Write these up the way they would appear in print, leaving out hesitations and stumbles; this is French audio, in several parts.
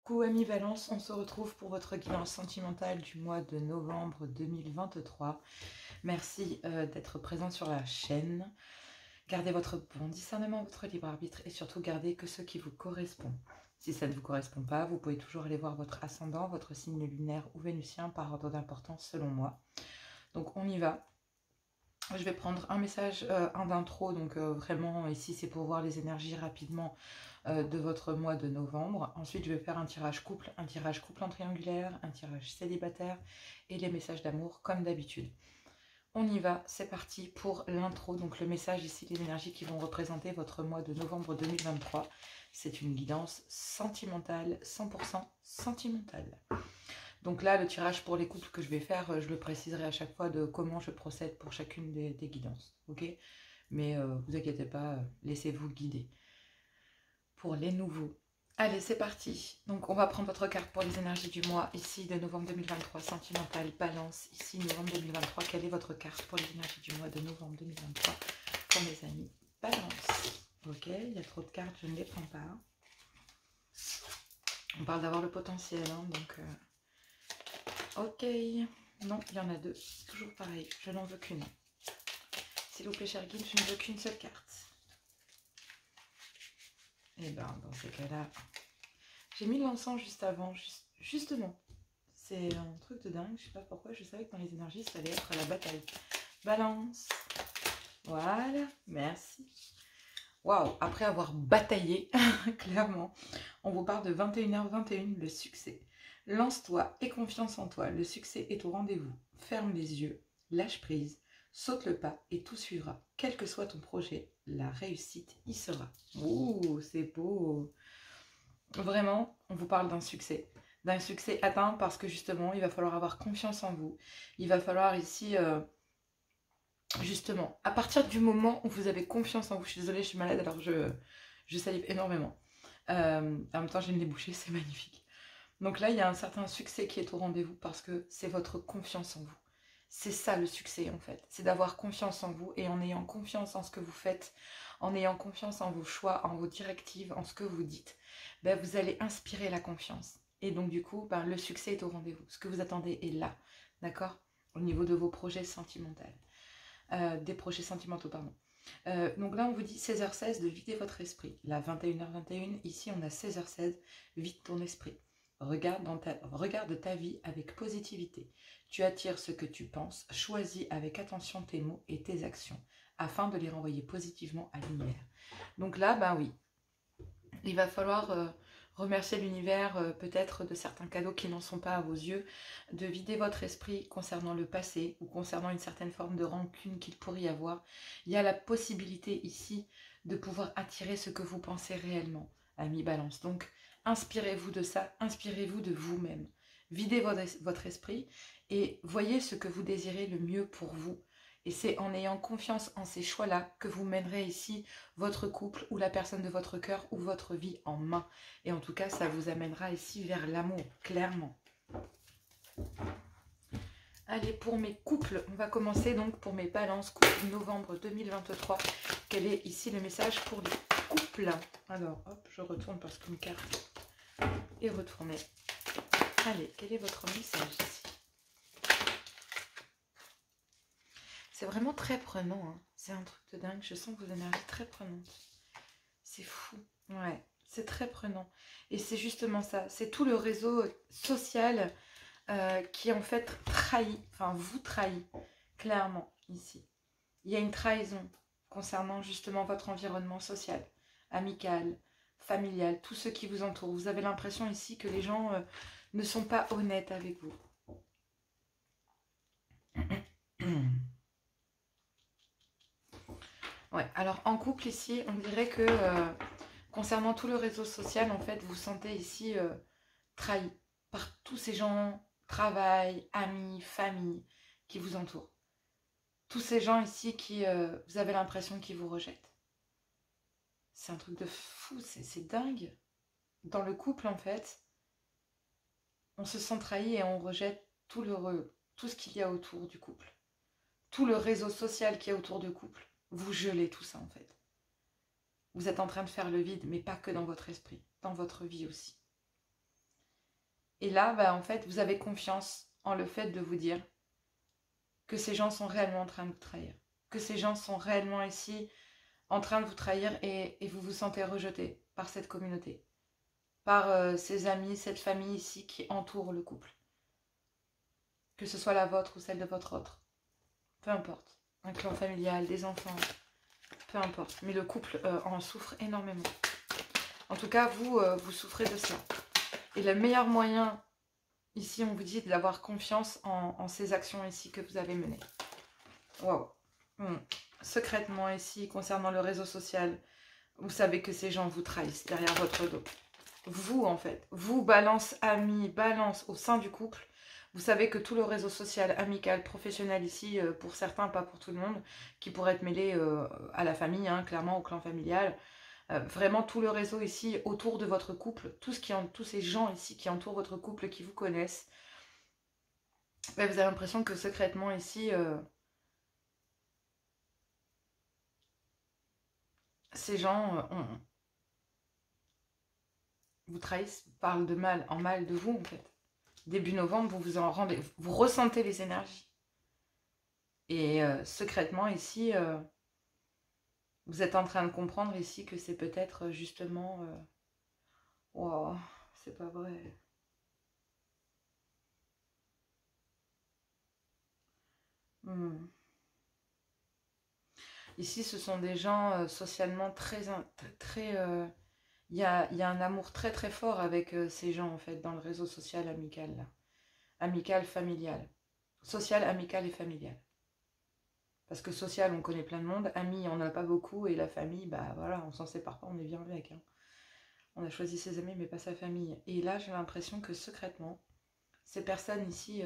Coucou amis Valence, on se retrouve pour votre guidance sentimentale du mois de novembre 2023. Merci d'être présent sur la chaîne. Gardez votre bon discernement, votre libre arbitre et surtout gardez que ce qui vous correspond. Si ça ne vous correspond pas, vous pouvez toujours aller voir votre ascendant, votre signe lunaire ou vénusien par ordre d'importance selon moi. Donc on y va. Je vais prendre un message, un d'intro, donc vraiment ici c'est pour voir les énergies rapidement de votre mois de novembre. Ensuite je vais faire un tirage couple en triangulaire, un tirage célibataire et les messages d'amour comme d'habitude. On y va, c'est parti pour l'intro. Donc le message ici, les énergies qui vont représenter votre mois de novembre 2023. C'est une guidance sentimentale, 100% sentimentale. Donc là, le tirage pour les couples que je vais faire, je le préciserai à chaque fois de comment je procède pour chacune des guidances. Ok? Mais vous inquiétez pas, laissez-vous guider. Pour les nouveaux. Allez, c'est parti. Donc on va prendre votre carte pour les énergies du mois, ici de novembre 2023, sentimentale, balance, ici novembre 2023. Quelle est votre carte pour les énergies du mois de novembre 2023 pour mes amis balance? Ok, il y a trop de cartes, je ne les prends pas. On parle d'avoir le potentiel, hein, donc... Ok, non, il y en a deux, toujours pareil, je n'en veux qu'une. S'il vous plaît, cher guide, je ne veux qu'une seule carte. Et ben, dans ces cas-là, j'ai mis l'encens juste avant, justement. C'est un truc de dingue, je sais pas pourquoi, je savais que dans les énergies, ça allait être la bataille. Balance, voilà, merci. Waouh, après avoir bataillé, clairement, on vous parle de 21h21, le succès. Lance-toi et confiance en toi, le succès est au rendez-vous. Ferme les yeux, lâche prise, saute le pas et tout suivra. Quel que soit ton projet, la réussite y sera. Ouh, c'est beau. Vraiment, on vous parle d'un succès atteint parce que justement, il va falloir avoir confiance en vous. Il va falloir ici, justement, à partir du moment où vous avez confiance en vous, je suis désolée, je suis malade, alors je salive énormément. En même temps, j'ai le nez bouché, c'est magnifique. Donc là, il y a un certain succès qui est au rendez-vous parce que c'est votre confiance en vous. C'est ça le succès en fait, c'est d'avoir confiance en vous et en ayant confiance en ce que vous faites, en ayant confiance en vos choix, en vos directives, en ce que vous dites, ben, vous allez inspirer la confiance. Et donc du coup, ben, le succès est au rendez-vous. Ce que vous attendez est là, d'accord? Au niveau de vos projets sentimentaux. Des projets sentimentaux, pardon. Donc là, on vous dit 16h16 de vider votre esprit. Là, 21h21, ici, on a 16h16, vide ton esprit. Regarde ta vie avec positivité. Tu attires ce que tu penses, choisis avec attention tes mots et tes actions, afin de les renvoyer positivement à l'univers. Donc là, ben oui, il va falloir remercier l'univers peut-être de certains cadeaux qui n'en sont pas à vos yeux, de vider votre esprit concernant le passé ou concernant une certaine forme de rancune qu'il pourrait y avoir. Il y a la possibilité ici de pouvoir attirer ce que vous pensez réellement, ami Balance. Donc, inspirez-vous de ça, inspirez-vous de vous-même. Videz votre esprit et voyez ce que vous désirez le mieux pour vous. Et c'est en ayant confiance en ces choix-là que vous mènerez ici votre couple ou la personne de votre cœur ou votre vie en main. Et en tout cas, ça vous amènera ici vers l'amour, clairement. Allez, pour mes couples, on va commencer donc pour mes balances, couple novembre 2023. Quel est ici le message pour les couples? Alors, hop, je retourne parce qu'une carte est retournée. Allez, quel est votre message ici? C'est vraiment très prenant, hein. C'est un truc de dingue, je sens vos énergies très prenantes. C'est fou, ouais, c'est très prenant. Et c'est justement ça, c'est tout le réseau social qui en fait trahit, enfin vous trahit, clairement, ici. Il y a une trahison concernant justement votre environnement social, amical, familial, tout ce qui vous entoure. Vous avez l'impression ici que les gens ne sont pas honnêtes avec vous. Ouais, alors en couple ici, on dirait que concernant tout le réseau social, en fait, vous sentez ici trahi par tous ces gens, travail, amis, famille, qui vous entourent. Tous ces gens ici qui, vous avez l'impression qu'ils vous rejettent. C'est un truc de fou, c'est dingue. Dans le couple, en fait, on se sent trahi et on rejette tout ce qu'il y a autour du couple. Tout le réseau social qui est autour du couple. Vous gelez tout ça, en fait. Vous êtes en train de faire le vide, mais pas que dans votre esprit, dans votre vie aussi. Et là, bah, en fait, vous avez confiance en le fait de vous dire que ces gens sont réellement en train de vous trahir. Que ces gens sont réellement ici en train de vous trahir et vous vous sentez rejeté par cette communauté. Par ces amis, cette famille ici qui entoure le couple. Que ce soit la vôtre ou celle de votre autre. Peu importe. Un clan familial, des enfants, peu importe. Mais le couple en souffre énormément. En tout cas, vous souffrez de cela. Et le meilleur moyen, ici, on vous dit d'avoir confiance en ces actions ici que vous avez menées. Waouh. Secrètement ici, concernant le réseau social, vous savez que ces gens vous trahissent derrière votre dos. Vous, en fait, vous, balance, amis, balance au sein du couple, vous savez que tout le réseau social, amical, professionnel ici, pour certains, pas pour tout le monde, qui pourrait être mêlé à la famille, hein, clairement au clan familial, vraiment tout le réseau ici autour de votre couple, tous ces gens ici qui entourent votre couple, qui vous connaissent, ben, vous avez l'impression que secrètement ici, ces gens vous trahissent, parlent de mal en mal de vous en fait. Début novembre, vous ressentez les énergies. Et secrètement ici, vous êtes en train de comprendre ici que c'est peut-être justement... wow, c'est pas vrai. Ici, ce sont des gens socialement très il y a un amour très très fort avec ces gens en fait dans le réseau social amical là. Amical, familial. Social, amical et familial. Parce que social, on connaît plein de monde. Amis, on n'en a pas beaucoup. Et la famille, bah voilà, on s'en sépare pas, on est bien avec. Hein. On a choisi ses amis, mais pas sa famille. Et là, j'ai l'impression que secrètement, ces personnes ici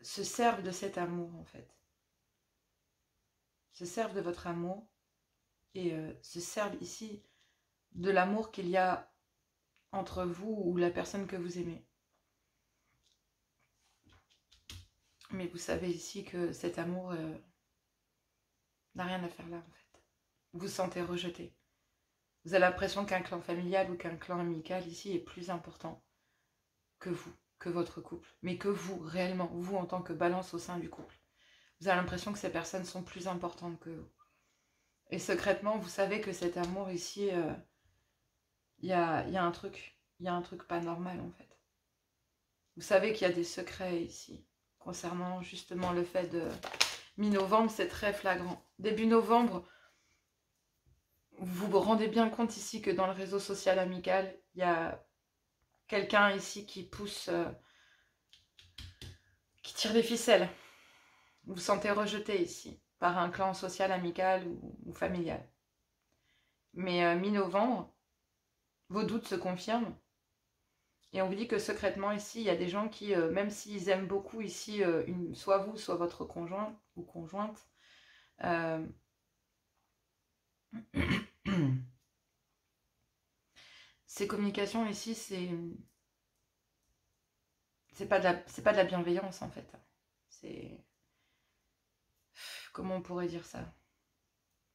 se servent de cet amour, en fait. Se servent de votre amour et se servent ici de l'amour qu'il y a entre vous ou la personne que vous aimez. Mais vous savez ici que cet amour n'a rien à faire là, en fait. Vous vous sentez rejeté. Vous avez l'impression qu'un clan familial ou qu'un clan amical ici est plus important que vous, que votre couple. Mais que vous, réellement, vous en tant que balance au sein du couple. Vous avez l'impression que ces personnes sont plus importantes que vous. Et secrètement, vous savez que cet amour ici, y a un truc. Il y a un truc pas normal en fait. Vous savez qu'il y a des secrets ici. Concernant justement le fait de... Mi-novembre, c'est très flagrant. Début novembre, vous vous rendez bien compte ici que dans le réseau social amical, il y a quelqu'un ici qui pousse, qui tire des ficelles. Vous vous sentez rejeté ici par un clan social amical ou familial. Mais mi-novembre, vos doutes se confirment. Et on vous dit que secrètement ici, il y a des gens qui, même s'ils aiment beaucoup ici, soit vous, soit votre conjoint ou conjointe, ces communications ici, c'est pas de la bienveillance en fait. C'est... Comment on pourrait dire ça?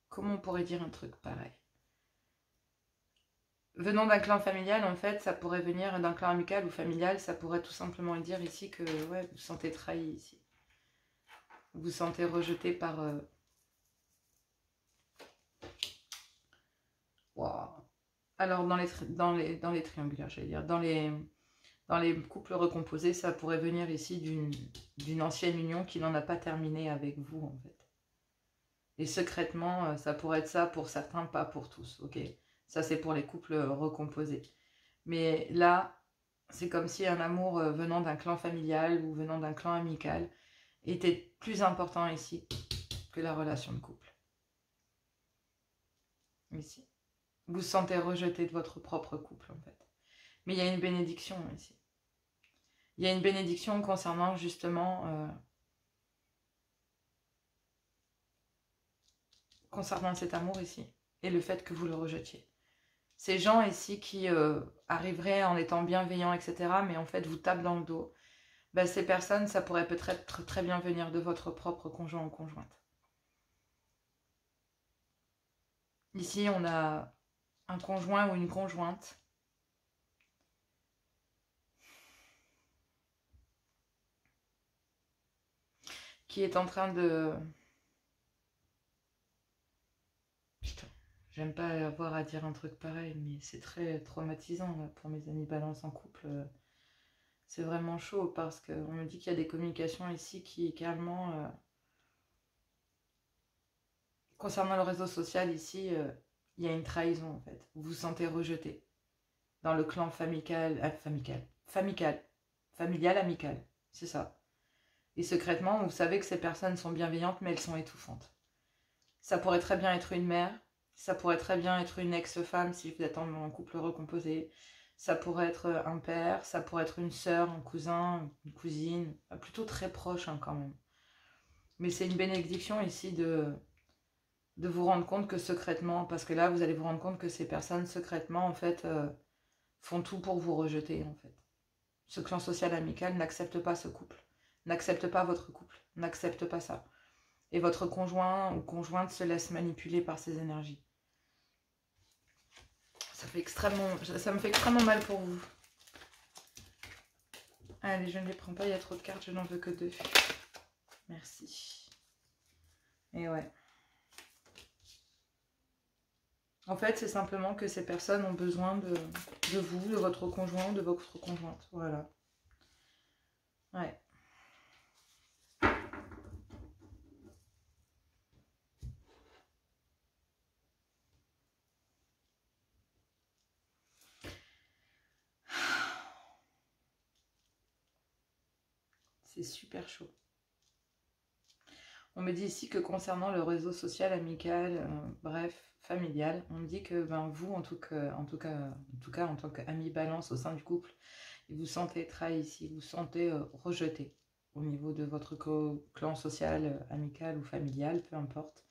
Comment on pourrait dire un truc pareil? Venant d'un clan familial, en fait, ça pourrait venir d'un clan amical ou familial, ça pourrait tout simplement dire ici que ouais, vous vous sentez trahi ici. Vous vous sentez rejeté par... Wow. Alors, dans les triangulaires, j'allais dire, dans les couples recomposés, ça pourrait venir ici d'une ancienne union qui n'en a pas terminé avec vous, en fait. Et secrètement, ça pourrait être ça pour certains, pas pour tous, ok? Ça, c'est pour les couples recomposés. Mais là, c'est comme si un amour venant d'un clan familial ou venant d'un clan amical était plus important ici que la relation de couple. Ici. Vous vous sentez rejeté de votre propre couple, en fait. Mais il y a une bénédiction ici. Il y a une bénédiction concernant justement... concernant cet amour ici. Et le fait que vous le rejetiez. Ces gens ici qui arriveraient en étant bienveillants, etc. Mais en fait vous tapent dans le dos. Ben, ces personnes, ça pourrait peut-être très bien venir de votre propre conjoint ou conjointe. Ici, on a un conjoint ou une conjointe qui est en train de... Putain, j'aime pas avoir à dire un truc pareil, mais c'est très traumatisant là, pour mes amis balance en couple. C'est vraiment chaud parce qu'on me dit qu'il y a des communications ici qui également... concernant le réseau social ici, il y a une trahison en fait. Vous vous sentez rejeté dans le clan familial, familial, amical, c'est ça. Et secrètement, vous savez que ces personnes sont bienveillantes, mais elles sont étouffantes. Ça pourrait très bien être une mère, ça pourrait très bien être une ex-femme si vous êtes en couple recomposé, ça pourrait être un père, ça pourrait être une sœur, un cousin, une cousine, plutôt très proche hein, quand même. Mais c'est une bénédiction ici de vous rendre compte que secrètement, parce que là vous allez vous rendre compte que ces personnes secrètement en fait font tout pour vous rejeter en fait. Ce clan social amical n'accepte pas ce couple, n'accepte pas votre couple, n'accepte pas ça. Et votre conjoint ou conjointe se laisse manipuler par ces énergies. Ça me fait extrêmement mal pour vous. Allez, je ne les prends pas, il y a trop de cartes, je n'en veux que 2. Merci. Et ouais. En fait, c'est simplement que ces personnes ont besoin de vous, de votre conjoint, de votre conjointe. Voilà. Ouais. C'est super chaud. On me dit ici que concernant le réseau social, amical, bref, familial, on me dit que ben, vous, en tout cas, en tant qu'ami balance au sein du couple, vous vous sentez trahi ici, vous vous sentez rejeté au niveau de votre clan social, amical ou familial, peu importe.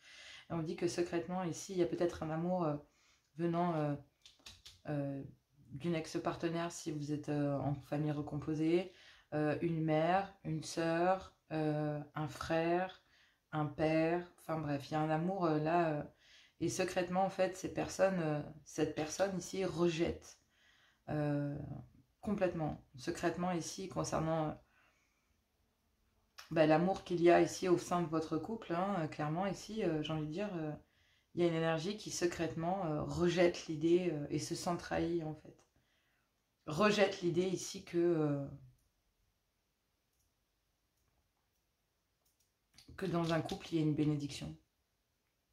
Et on dit que secrètement ici, il y a peut-être un amour venant d'une ex-partenaire si vous êtes en famille recomposée, une mère, une sœur, un frère, un père, enfin bref, il y a un amour là, et secrètement en fait cette personne ici rejette complètement, secrètement ici concernant l'amour qu'il y a ici au sein de votre couple, hein, clairement ici, j'ai envie de dire, il y a une énergie qui secrètement rejette l'idée et se sent trahie en fait. Rejette l'idée ici que dans un couple, il y a une bénédiction,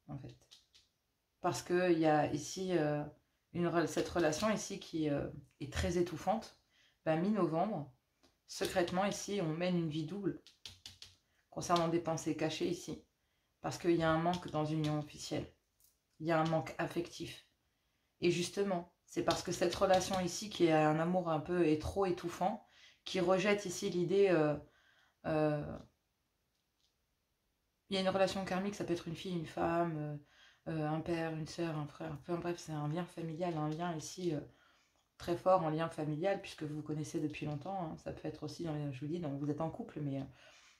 en fait. Parce qu'il y a ici cette relation ici qui est très étouffante. Mi-novembre, secrètement ici, on mène une vie double concernant des pensées cachées ici. Parce qu'il y a un manque dans une union officielle. Il y a un manque affectif. Et justement, c'est parce que cette relation ici, qui est un amour un peu trop étouffant, qui rejette ici l'idée... il y a une relation karmique, ça peut être une fille, une femme, un père, une sœur, un frère. Enfin bref, c'est un lien familial, un lien ici très fort, un lien familial, puisque vous vous connaissez depuis longtemps. Hein. Ça peut être aussi, je vous dis, donc vous êtes en couple, mais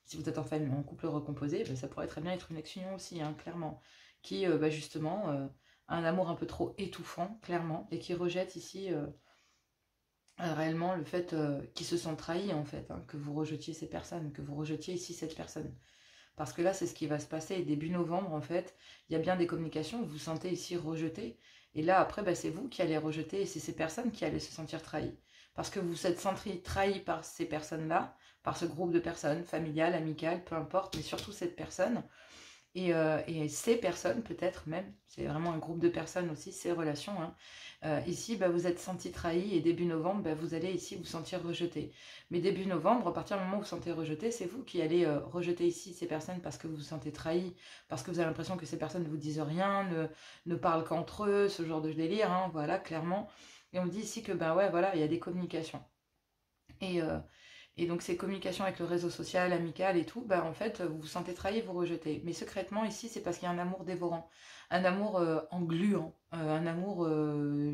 si vous êtes en couple recomposé, ça pourrait très bien être une ex-union aussi, hein, clairement. Qui, justement, a un amour un peu trop étouffant, clairement, et qui rejette ici réellement le fait qu'ils se sont trahis, en fait, hein, que vous rejetiez ces personnes, que vous rejetiez ici cette personne. Parce que là, c'est ce qui va se passer. Et début novembre, en fait, il y a bien des communications. Vous vous sentez ici rejeté. Et là, après, c'est vous qui allez rejeter. Et c'est ces personnes qui allaient se sentir trahies. Parce que vous vous êtes senti trahi par ces personnes-là, par ce groupe de personnes, familiales, amicales, peu importe, mais surtout cette personne. Et ces personnes, peut-être même, c'est vraiment un groupe de personnes aussi, ces relations, hein. Ici, vous êtes senti trahi et début novembre, vous allez ici vous sentir rejeté. Mais début novembre, à partir du moment où vous vous sentez rejeté, c'est vous qui allez rejeter ici ces personnes parce que vous vous sentez trahi, parce que vous avez l'impression que ces personnes ne vous disent rien, ne parlent qu'entre eux, ce genre de délire, hein, voilà, clairement. Et on dit ici que, ouais, voilà, il y a des communications. Et donc ces communications avec le réseau social, amical et tout, en fait, vous vous sentez trahi, vous rejetez. Mais secrètement, ici, c'est parce qu'il y a un amour dévorant, un amour engluant, un amour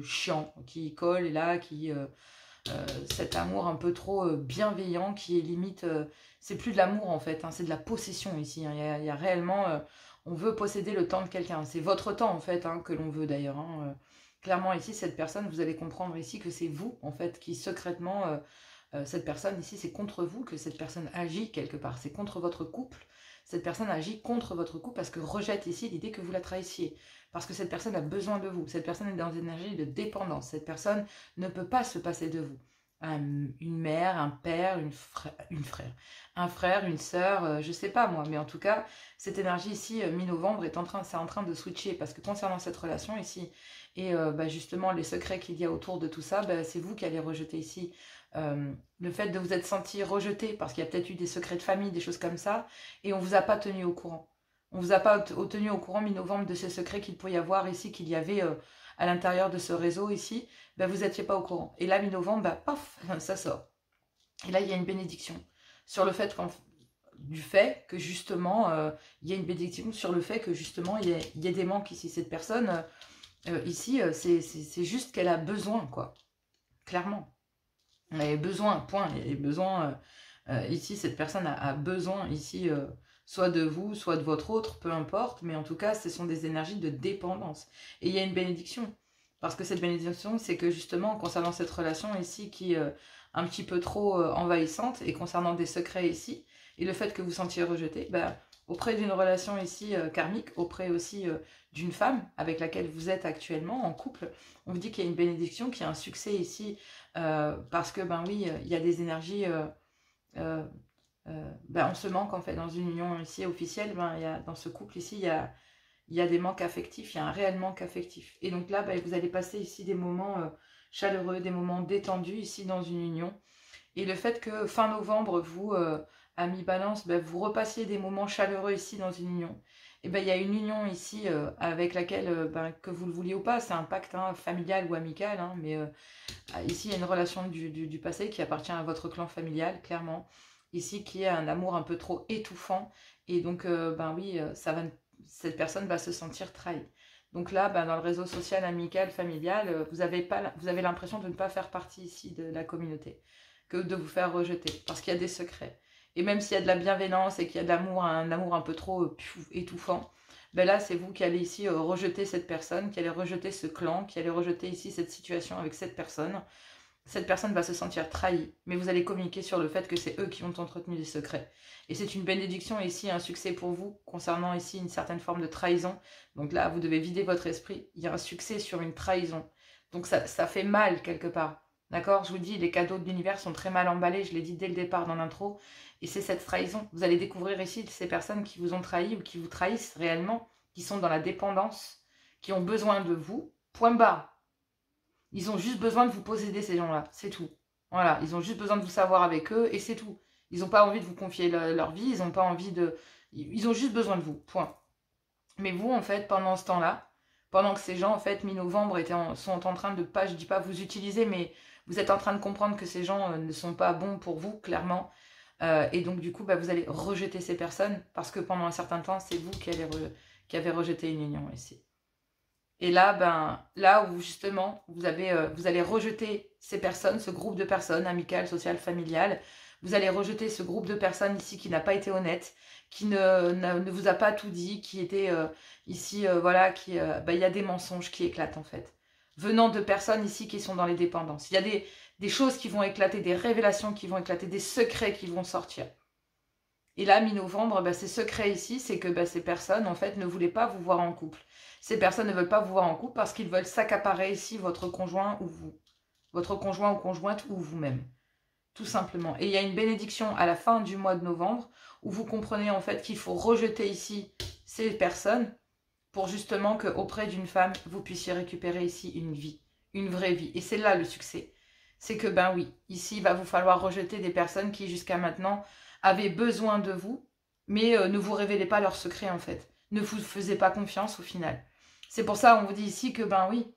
chiant, qui colle et là, cet amour un peu trop bienveillant, qui est limite... c'est plus de l'amour, en fait, hein, c'est de la possession, ici. Hein. Il y a réellement... on veut posséder le temps de quelqu'un. C'est votre temps, en fait, hein, que l'on veut, d'ailleurs. Hein. Clairement, ici, cette personne, vous allez comprendre ici que c'est vous, en fait, qui secrètement... cette personne ici, c'est contre vous que cette personne agit quelque part. C'est contre votre couple. cette personne agit contre votre couple parce que rejette ici l'idée que vous la trahissiez. Parce que cette personne a besoin de vous. Cette personne est dans une énergie de dépendance. Cette personne ne peut pas se passer de vous. Une mère, un père, un frère, une sœur, je sais pas moi. Mais en tout cas, cette énergie ici, mi-novembre, c'est en train de switcher. Parce que concernant cette relation ici, et justement les secrets qu'il y a autour de tout ça, c'est vous qui allez rejeter ici. Le fait de vous être senti rejeté parce qu'il y a peut-être eu des secrets de famille, des choses comme ça, et on ne vous a pas tenu au courant. On ne vous a pas tenu au courant mi-novembre de ces secrets qu'il pouvait y avoir ici, qu'il y avait à l'intérieur de ce réseau ici, vous n'étiez pas au courant. Et là, mi-novembre, paf, ça sort. Et là, il y a une bénédiction sur le fait que justement, il y a une bénédiction sur le fait que justement, il y a des manques ici. Cette personne, ici, c'est juste qu'elle a besoin, quoi. Clairement. Elle a besoin, point. Elle a besoin, ici, cette personne a besoin, ici, soit de vous, soit de votre autre, peu importe. Mais en tout cas, ce sont des énergies de dépendance. Et il y a une bénédiction. Parce que cette bénédiction, c'est que justement, concernant cette relation ici, qui est un petit peu trop envahissante, et concernant des secrets ici, et le fait que vous sentiez rejeté, auprès d'une relation ici karmique, auprès aussi d'une femme avec laquelle vous êtes actuellement en couple, on vous dit qu'il y a une bénédiction, qu'il y a un succès ici, parce que, oui, il y a des énergies, on se manque en fait dans une union ici officielle, dans ce couple ici, il y a des manques affectifs, il y a un réel manque affectif. Et donc là, vous allez passer ici des moments chaleureux, des moments détendus ici dans une union. Et le fait que fin novembre, vous, à mi-balance, vous repassiez des moments chaleureux ici dans une union. Et il y a une union ici avec laquelle, que vous le vouliez ou pas, c'est un pacte familial ou amical, mais ici il y a une relation du passé qui appartient à votre clan familial, clairement. Ici qui est un amour un peu trop étouffant. Et donc, oui, cette personne va se sentir trahie. Donc là, dans le réseau social, amical, familial, vous avez l'impression de ne pas faire partie ici de la communauté, que de vous faire rejeter, parce qu'il y a des secrets. Et même s'il y a de la bienveillance et qu'il y a de l'amour, un amour un peu trop étouffant, là, c'est vous qui allez ici rejeter cette personne, qui allez rejeter ce clan, qui allez rejeter ici cette situation avec cette personne. Cette personne va se sentir trahie, mais vous allez communiquer sur le fait que c'est eux qui ont entretenu des secrets. Et c'est une bénédiction ici, un succès pour vous, concernant ici une certaine forme de trahison. Donc là, vous devez vider votre esprit. Il y a un succès sur une trahison. Donc ça fait mal quelque part. D'accord? Je vous dis, les cadeaux de l'univers sont très mal emballés, je l'ai dit dès le départ dans l'intro. Et c'est cette trahison. Vous allez découvrir ici ces personnes qui vous ont trahi ou qui vous trahissent réellement, qui sont dans la dépendance, qui ont besoin de vous. Point barre. Ils ont juste besoin de vous posséder, ces gens-là. C'est tout. Voilà. Ils ont juste besoin de vous savoir avec eux et c'est tout. Ils n'ont pas envie de vous confier leur vie. Ils n'ont pas envie de... Ils ont juste besoin de vous. Point. Mais vous, en fait, pendant ce temps-là, pendant que ces gens, en fait, mi-novembre, sont en train de pas, je dis pas vous utiliser, mais vous êtes en train de comprendre que ces gens ne sont pas bons pour vous, clairement. Et donc, du coup, vous allez rejeter ces personnes parce que pendant un certain temps, c'est vous qui avez rejeté une union ici. Et là, là où justement, vous allez rejeter ces personnes, ce groupe de personnes, amical, social, familial. Vous allez rejeter ce groupe de personnes ici qui n'a pas été honnête, qui ne vous a pas tout dit, qui était ici, voilà, il y a des mensonges qui éclatent en fait. Venant de personnes ici qui sont dans les dépendances. Il y a des choses qui vont éclater, des révélations qui vont éclater, des secrets qui vont sortir. Et là, mi-novembre, ces secrets ici, c'est que ces personnes, en fait, ne voulaient pas vous voir en couple. Ces personnes ne veulent pas vous voir en couple parce qu'ils veulent s'accaparer ici votre conjoint ou vous. Votre conjoint ou conjointe ou vous-même. Tout simplement. Et il y a une bénédiction à la fin du mois de novembre où vous comprenez en fait qu'il faut rejeter ici ces personnes pour justement qu'auprès d'une femme, vous puissiez récupérer ici une vie, une vraie vie. Et c'est là le succès. C'est que, oui, ici, il va vous falloir rejeter des personnes qui, jusqu'à maintenant, avaient besoin de vous, mais ne vous révélez pas leurs secrets, en fait. Ne vous faisiez pas confiance, au final. C'est pour ça, on vous dit ici que, oui,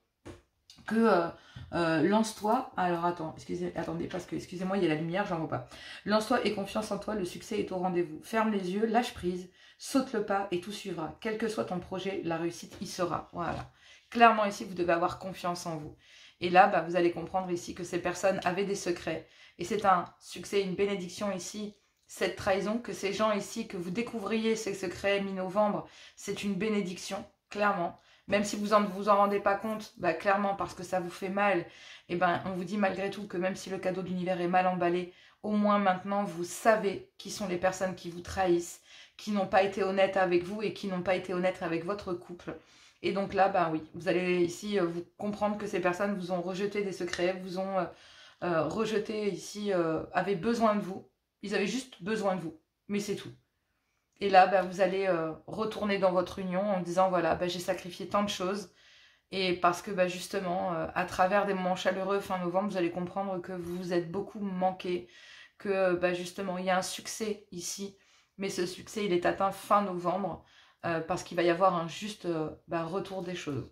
que lance-toi. Alors, attendez, parce que, excusez-moi, il y a la lumière, j'en vois pas. Lance-toi et confiance en toi, le succès est au rendez-vous. Ferme les yeux, lâche prise, saute le pas et tout suivra. Quel que soit ton projet, la réussite y sera. Voilà. Clairement, ici, vous devez avoir confiance en vous. Et là, vous allez comprendre ici que ces personnes avaient des secrets. Et c'est un succès, une bénédiction ici, cette trahison, que ces gens ici, que vous découvriez ces secrets mi-novembre, c'est une bénédiction, clairement. Même si vous vous en rendez pas compte, clairement, parce que ça vous fait mal, et on vous dit malgré tout que même si le cadeau de l'univers est mal emballé, au moins maintenant vous savez qui sont les personnes qui vous trahissent, qui n'ont pas été honnêtes avec vous et qui n'ont pas été honnêtes avec votre couple. Et donc là, ben oui, vous allez ici vous comprendre que ces personnes vous ont rejeté des secrets, vous ont rejeté ici, avaient besoin de vous. Ils avaient juste besoin de vous, mais c'est tout. Et là, ben, vous allez retourner dans votre union en disant, voilà, ben, j'ai sacrifié tant de choses. Et parce que ben, justement, à travers des moments chaleureux fin novembre, vous allez comprendre que vous vous êtes beaucoup manqué, que ben, justement, il y a un succès ici, mais ce succès, il est atteint fin novembre, parce qu'il va y avoir un juste ben, retour des choses.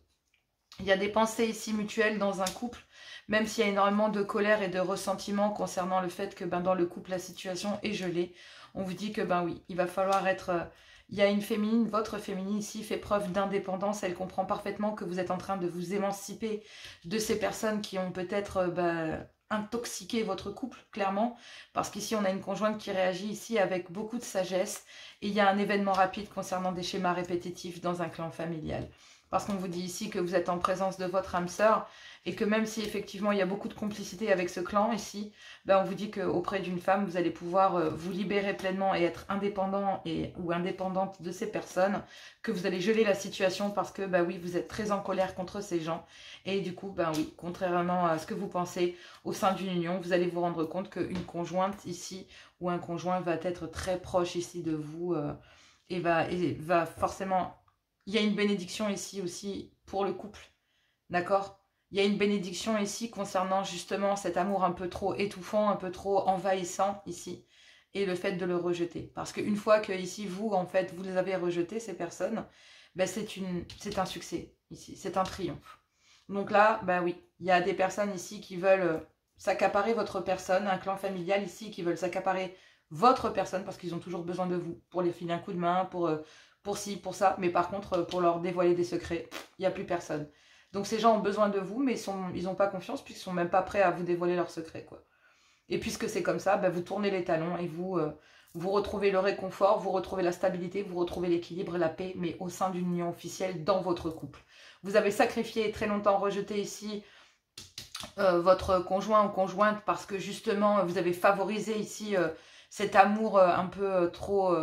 Il y a des pensées ici mutuelles dans un couple, même s'il y a énormément de colère et de ressentiment concernant le fait que ben, dans le couple, la situation est gelée. On vous dit que ben oui, il va falloir être... il y a une féminine, votre féminine ici fait preuve d'indépendance. Elle comprend parfaitement que vous êtes en train de vous émanciper de ces personnes qui ont peut-être intoxiqué votre couple, clairement. Parce qu'ici, on a une conjointe qui réagit ici avec beaucoup de sagesse. Et il y a un événement rapide concernant des schémas répétitifs dans un clan familial. Parce qu'on vous dit ici que vous êtes en présence de votre âme sœur et que même si effectivement il y a beaucoup de complicité avec ce clan ici, ben on vous dit qu'auprès d'une femme, vous allez pouvoir vous libérer pleinement et être indépendant ou indépendante de ces personnes, que vous allez geler la situation parce que, ben oui, vous êtes très en colère contre ces gens. Et du coup, ben oui, contrairement à ce que vous pensez, au sein d'une union, vous allez vous rendre compte qu'une conjointe ici ou un conjoint va être très proche ici de vous et va forcément... Il y a une bénédiction ici aussi pour le couple, d'accord? Il y a une bénédiction ici concernant justement cet amour un peu trop étouffant, un peu trop envahissant ici, et le fait de le rejeter. Parce qu'une fois que ici, vous, en fait, vous les avez rejetés, ces personnes, ben c'est un succès ici, c'est un triomphe. Donc là, ben oui, il y a des personnes ici qui veulent s'accaparer votre personne, un clan familial ici qui veulent s'accaparer votre personne parce qu'ils ont toujours besoin de vous pour les filer un coup de main, pour ci, pour ça, mais par contre, pour leur dévoiler des secrets, il n'y a plus personne. Donc ces gens ont besoin de vous, mais ils n'ont pas confiance puisqu'ils ne sont même pas prêts à vous dévoiler leurs secrets, quoi. Et puisque c'est comme ça, ben, vous tournez les talons et vous retrouvez le réconfort, vous retrouvez la stabilité, vous retrouvez l'équilibre, la paix, mais au sein d'une union officielle dans votre couple. Vous avez sacrifié et très longtemps rejeté ici votre conjoint ou conjointe parce que justement, vous avez favorisé ici cet amour un peu trop...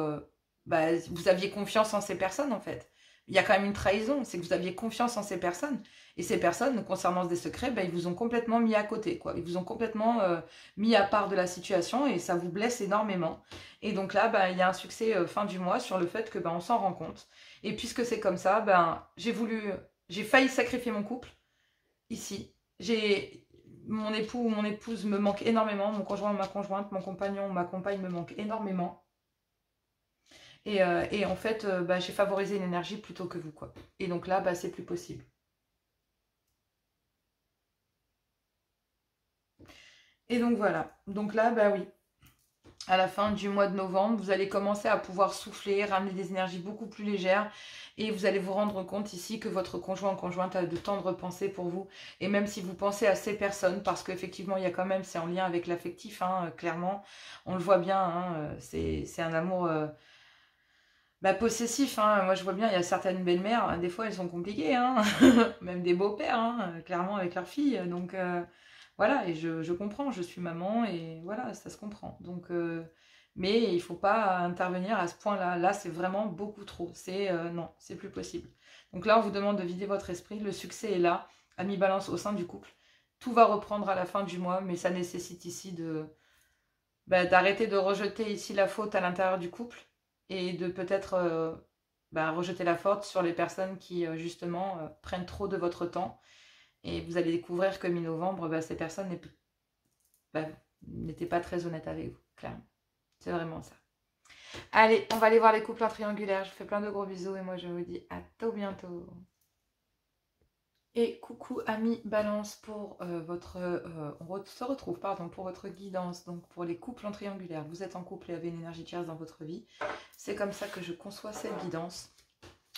vous aviez confiance en ces personnes, en fait. Il y a quand même une trahison, c'est que vous aviez confiance en ces personnes. Et ces personnes, concernant des secrets, ils vous ont complètement mis à côté, quoi. Ils vous ont complètement mis à part de la situation et ça vous blesse énormément. Et donc là, il y a un succès fin du mois sur le fait que on s'en rend compte. Et puisque c'est comme ça, j'ai failli sacrifier mon couple, ici. Mon époux ou mon épouse me manque énormément, mon conjoint ou ma conjointe, mon compagnon ou ma compagne me manque énormément. Et en fait, j'ai favorisé l'énergie plutôt que vous, quoi. Et donc là, c'est plus possible. Et donc voilà. Donc là, oui. À la fin du mois de novembre, vous allez commencer à pouvoir souffler, ramener des énergies beaucoup plus légères. Et vous allez vous rendre compte ici que votre conjoint ou conjointe a de tendres pensées pour vous. Et même si vous pensez à ces personnes, parce qu'effectivement, il y a quand même, c'est en lien avec l'affectif, hein, clairement. On le voit bien, hein, c'est un amour... possessif, hein. Moi je vois bien, il y a certaines belles-mères, des fois elles sont compliquées, hein. Même des beaux-pères, hein, clairement avec leurs filles, donc voilà, et je comprends, je suis maman, et voilà, ça se comprend, donc mais il faut pas intervenir à ce point-là, là c'est vraiment beaucoup trop, c'est non, c'est plus possible. Donc là on vous demande de vider votre esprit, le succès est là, à mi-balance au sein du couple, tout va reprendre à la fin du mois, mais ça nécessite ici d'arrêter de rejeter ici la faute à l'intérieur du couple, et de peut-être rejeter la faute sur les personnes qui justement prennent trop de votre temps. Et vous allez découvrir que mi-novembre, ces personnes n'étaient pas très honnêtes avec vous, clairement. C'est vraiment ça. Allez, on va aller voir les couples en triangulaire. Je vous fais plein de gros bisous et moi je vous dis à tout bientôt. Et coucou amis Balance pour on se retrouve pour votre guidance, donc pour les couples en triangulaire. Vous êtes en couple et avez une énergie tierce dans votre vie. C'est comme ça que je conçois cette guidance.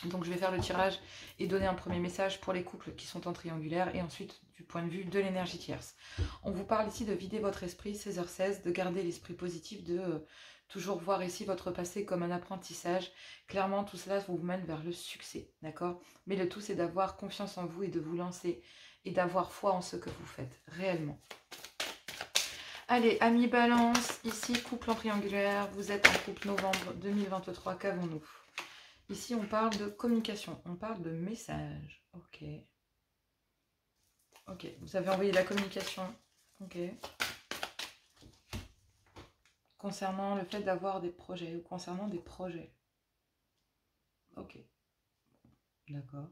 Donc je vais faire le tirage et donner un premier message pour les couples qui sont en triangulaire et ensuite du point de vue de l'énergie tierce. On vous parle ici de vider votre esprit, 16h16, de garder l'esprit positif, de toujours voir ici votre passé comme un apprentissage. Clairement, tout cela vous mène vers le succès, d'accord? Mais le tout, c'est d'avoir confiance en vous et de vous lancer et d'avoir foi en ce que vous faites, réellement. Allez, amis balance, ici couple en triangulaire, vous êtes en couple novembre 2023, qu'avons-nous? Ici on parle de communication, on parle de message, ok. Ok, vous avez envoyé la communication, ok. Concernant le fait d'avoir des projets ou concernant des projets. Ok, d'accord.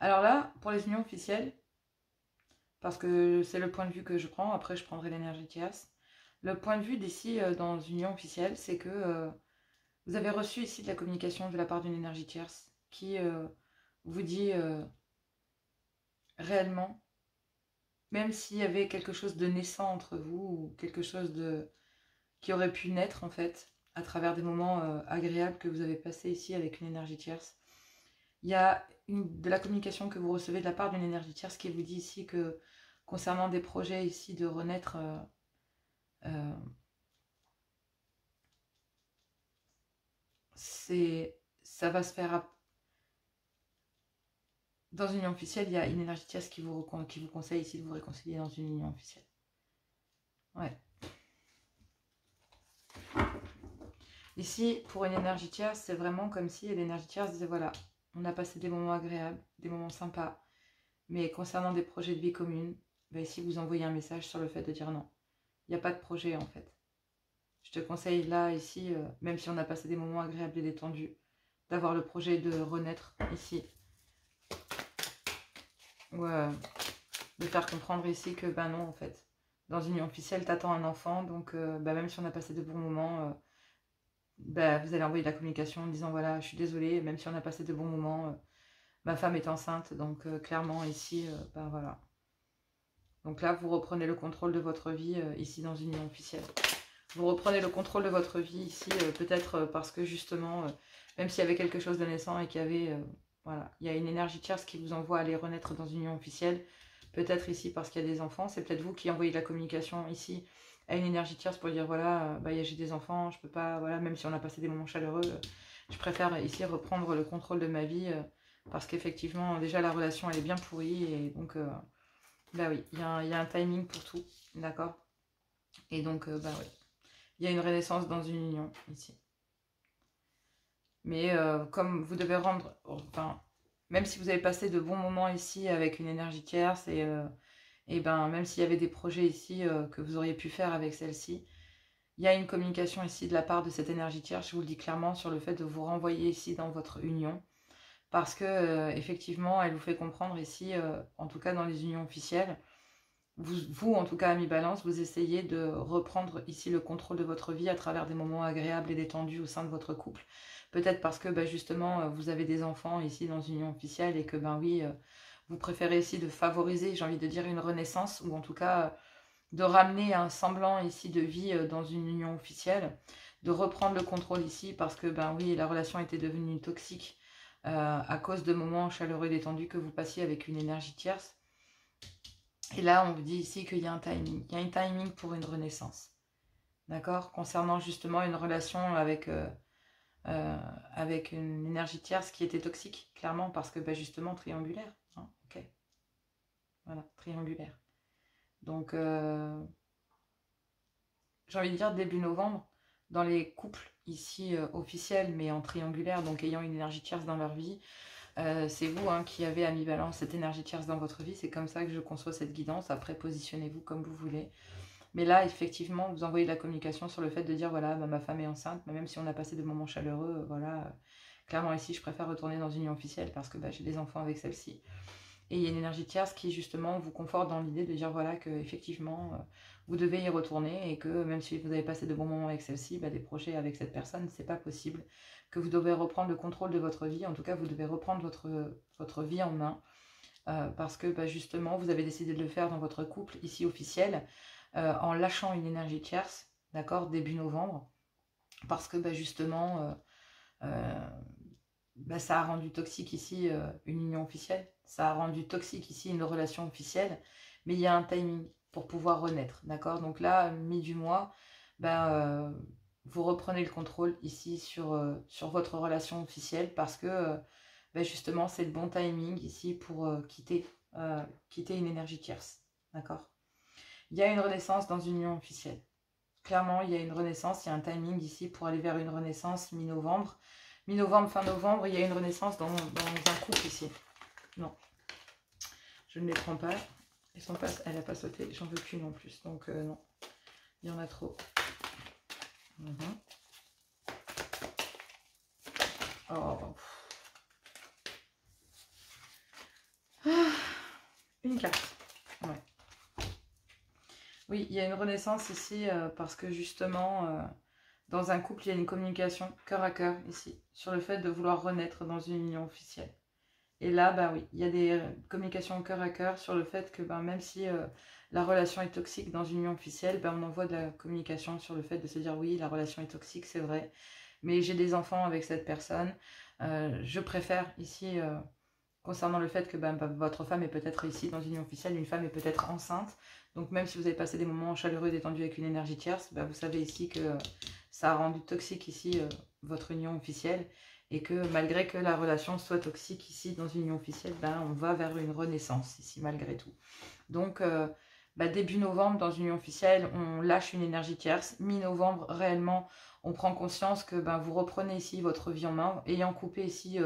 Alors là, pour les unions officielles, parce que c'est le point de vue que je prends, après je prendrai l'énergie tierce. Le point de vue d'ici dans une union officielle, c'est que vous avez reçu ici de la communication de la part d'une énergie tierce qui vous dit réellement, même s'il y avait quelque chose de naissant entre vous ou quelque chose de qui aurait pu naître en fait à travers des moments agréables que vous avez passés ici avec une énergie tierce. Il y a de la communication que vous recevez de la part d'une énergie tierce qui vous dit ici que concernant des projets ici de renaître, ça va se faire dans une union officielle. Il y a une énergie tierce qui vous conseille ici de vous réconcilier dans une union officielle. Ouais. Ici, pour une énergie tierce, c'est vraiment comme si l'énergie tierce disait voilà, on a passé des moments agréables, des moments sympas, mais concernant des projets de vie commune, bah ici vous envoyez un message sur le fait de dire non. Il n'y a pas de projet en fait. Je te conseille là, ici, même si on a passé des moments agréables et détendus, d'avoir le projet de renaître ici. Ou de faire comprendre ici que ben non en fait. Dans une union officielle, t'attends un enfant, donc même si on a passé de bons moments, vous allez envoyer de la communication en disant voilà, je suis désolée, même si on a passé de bons moments, ma femme est enceinte, donc clairement ici, voilà. Donc là, vous reprenez le contrôle de votre vie ici dans une union officielle. Vous reprenez le contrôle de votre vie ici, peut-être parce que justement, même s'il y avait quelque chose de naissant et qu'il y avait, voilà, il y a une énergie tierce qui vous envoie aller renaître dans une union officielle. Peut-être ici parce qu'il y a des enfants, c'est peut-être vous qui envoyez de la communication ici à une énergie tierce pour dire voilà, j'ai des enfants, je peux pas, voilà, même si on a passé des moments chaleureux, je préfère ici reprendre le contrôle de ma vie parce qu'effectivement, déjà la relation elle est bien pourrie et donc, oui, il y a un timing pour tout, d'accord? Et donc, oui. Il y a une renaissance dans une union ici. Mais comme vous devez rendre, enfin, même si vous avez passé de bons moments ici avec une énergie tierce et même s'il y avait des projets ici que vous auriez pu faire avec celle-ci, il y a une communication ici de la part de cette énergie tierce, je vous le dis clairement, sur le fait de vous renvoyer ici dans votre union. Parce que effectivement, elle vous fait comprendre ici, en tout cas dans les unions officielles, vous, en tout cas, amis balance, vous essayez de reprendre ici le contrôle de votre vie à travers des moments agréables et détendus au sein de votre couple. Peut-être parce que justement, vous avez des enfants ici dans une union officielle et que, oui, vous préférez ici de favoriser, j'ai envie de dire, une renaissance ou en tout cas de ramener un semblant ici de vie dans une union officielle, de reprendre le contrôle ici parce que, oui, la relation était devenue toxique à cause de moments chaleureux et détendus que vous passiez avec une énergie tierce. Et là, on vous dit ici qu'il y a un timing. Il y a un timing pour une renaissance. D'accord? Concernant justement une relation avec une énergie tierce qui était toxique, clairement, parce que justement, triangulaire. Hein, ok. Voilà, triangulaire. Donc, j'ai envie de dire début novembre, dans les couples ici officiels, mais en triangulaire, donc ayant une énergie tierce dans leur vie, c'est vous qui avez à mi-balance cette énergie tierce dans votre vie. C'est comme ça que je conçois cette guidance. Après, positionnez-vous comme vous voulez. Mais là, effectivement, vous envoyez de la communication sur le fait de dire, voilà, ma femme est enceinte, mais même si on a passé de moments chaleureux, voilà, clairement ici, je préfère retourner dans une union officielle parce que j'ai des enfants avec celle-ci. Et il y a une énergie tierce qui, justement, vous conforte dans l'idée de dire, voilà, que effectivement, vous devez y retourner et que même si vous avez passé de bons moments avec celle-ci, des projets avec cette personne, c'est pas possible, que vous devez reprendre le contrôle de votre vie. En tout cas, vous devez reprendre votre vie en main parce que, justement, vous avez décidé de le faire dans votre couple, ici officiel, en lâchant une énergie tierce, d'accord, début novembre, parce que, justement, ça a rendu toxique ici une union officielle, ça a rendu toxique ici une relation officielle, mais il y a un timing pour pouvoir renaître, d'accord? Donc là, mi du mois, vous reprenez le contrôle ici sur votre relation officielle parce que justement c'est le bon timing ici pour quitter une énergie tierce. D'accord? Il y a une renaissance dans une union officielle. Clairement, il y a une renaissance, il y a un timing ici pour aller vers une renaissance mi-novembre. Mi-novembre, fin novembre, il y a une renaissance dans un couple ici. Non, je ne les prends pas. Elle n'a pas sauté, j'en veux qu'une en plus. Donc non, il y en a trop. Oh. Une carte. Ouais. Oui, il y a une renaissance ici parce que justement, dans un couple, il y a une communication cœur à cœur ici, sur le fait de vouloir renaître dans une union officielle. Et là, oui, il y a des communications cœur à cœur sur le fait que même si la relation est toxique dans une union officielle, on envoie de la communication sur le fait de se dire oui, la relation est toxique, c'est vrai, mais j'ai des enfants avec cette personne. Je préfère ici, concernant le fait que votre femme est peut-être ici dans une union officielle, une femme est peut-être enceinte. Donc même si vous avez passé des moments chaleureux et détendus avec une énergie tierce, vous savez ici que ça a rendu toxique ici votre union officielle. Et que malgré que la relation soit toxique ici dans une union officielle, on va vers une renaissance ici malgré tout. Donc début novembre dans une union officielle, on lâche une énergie tierce. Mi-novembre réellement, on prend conscience que vous reprenez ici votre vie en main, ayant coupé ici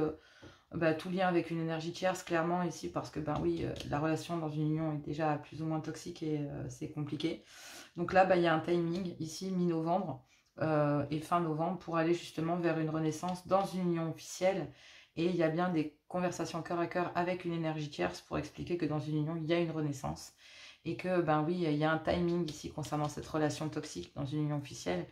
tout lien avec une énergie tierce clairement ici parce que oui, la relation dans une union est déjà plus ou moins toxique et c'est compliqué. Donc là, il y a un timing ici mi-novembre. Et fin novembre pour aller justement vers une renaissance dans une union officielle. Et il y a bien des conversations cœur à cœur avec une énergie tierce pour expliquer que dans une union, il y a une renaissance. Et que, oui, il y a un timing ici concernant cette relation toxique dans une union officielle.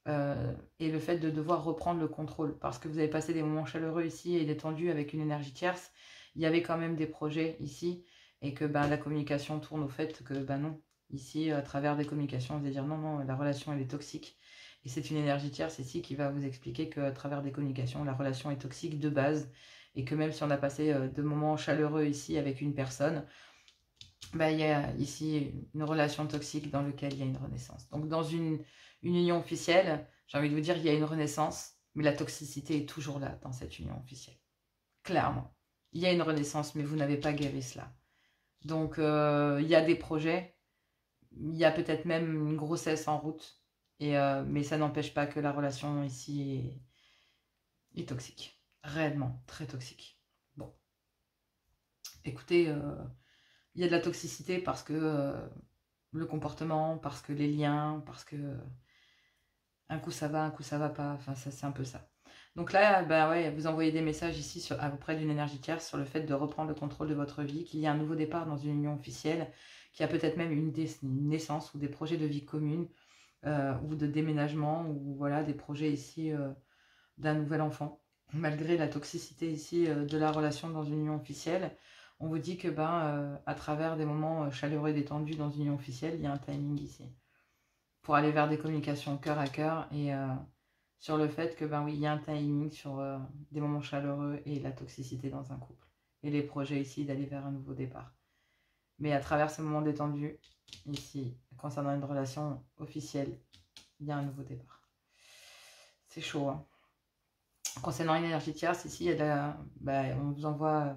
Et le fait de devoir reprendre le contrôle. Parce que vous avez passé des moments chaleureux ici et détendus avec une énergie tierce. Il y avait quand même des projets ici. Et que la communication tourne au fait que, non. Ici, à travers des communications, vous allez dire non, la relation, elle est toxique. Et c'est une énergie tierce ici qui va vous expliquer qu'à travers des communications, la relation est toxique de base. Et que même si on a passé de moments chaleureux ici avec une personne, il y a ici une relation toxique dans laquelle il y a une renaissance. Donc dans une union officielle, j'ai envie de vous dire, il y a une renaissance, mais la toxicité est toujours là dans cette union officielle. Clairement. Il y a une renaissance, mais vous n'avez pas guéri cela. Donc il y a des projets, il y a peut-être même une grossesse en route. Mais ça n'empêche pas que la relation ici est toxique. Réellement, très toxique. Bon. Écoutez, il y a de la toxicité parce que le comportement, parce que les liens, parce que un coup ça va, un coup ça va pas. Enfin, ça c'est un peu ça. Donc là, vous envoyez des messages ici auprès d'une énergie tierce sur le fait de reprendre le contrôle de votre vie, qu'il y a un nouveau départ dans une union officielle, qu'il y a peut-être même une naissance ou des projets de vie commune. Ou de déménagement, ou voilà, des projets ici d'un nouvel enfant. Malgré la toxicité ici de la relation dans une union officielle, on vous dit que à travers des moments chaleureux et détendus dans une union officielle, il y a un timing ici. Pour aller vers des communications cœur à cœur et sur le fait que oui, il y a un timing sur des moments chaleureux et la toxicité dans un couple. Et les projets ici d'aller vers un nouveau départ. Mais à travers ces moments détendus, ici, concernant une relation officielle, il y a un nouveau départ. C'est chaud, hein. Concernant une énergie tierce, ici, il y a de la, on vous envoie,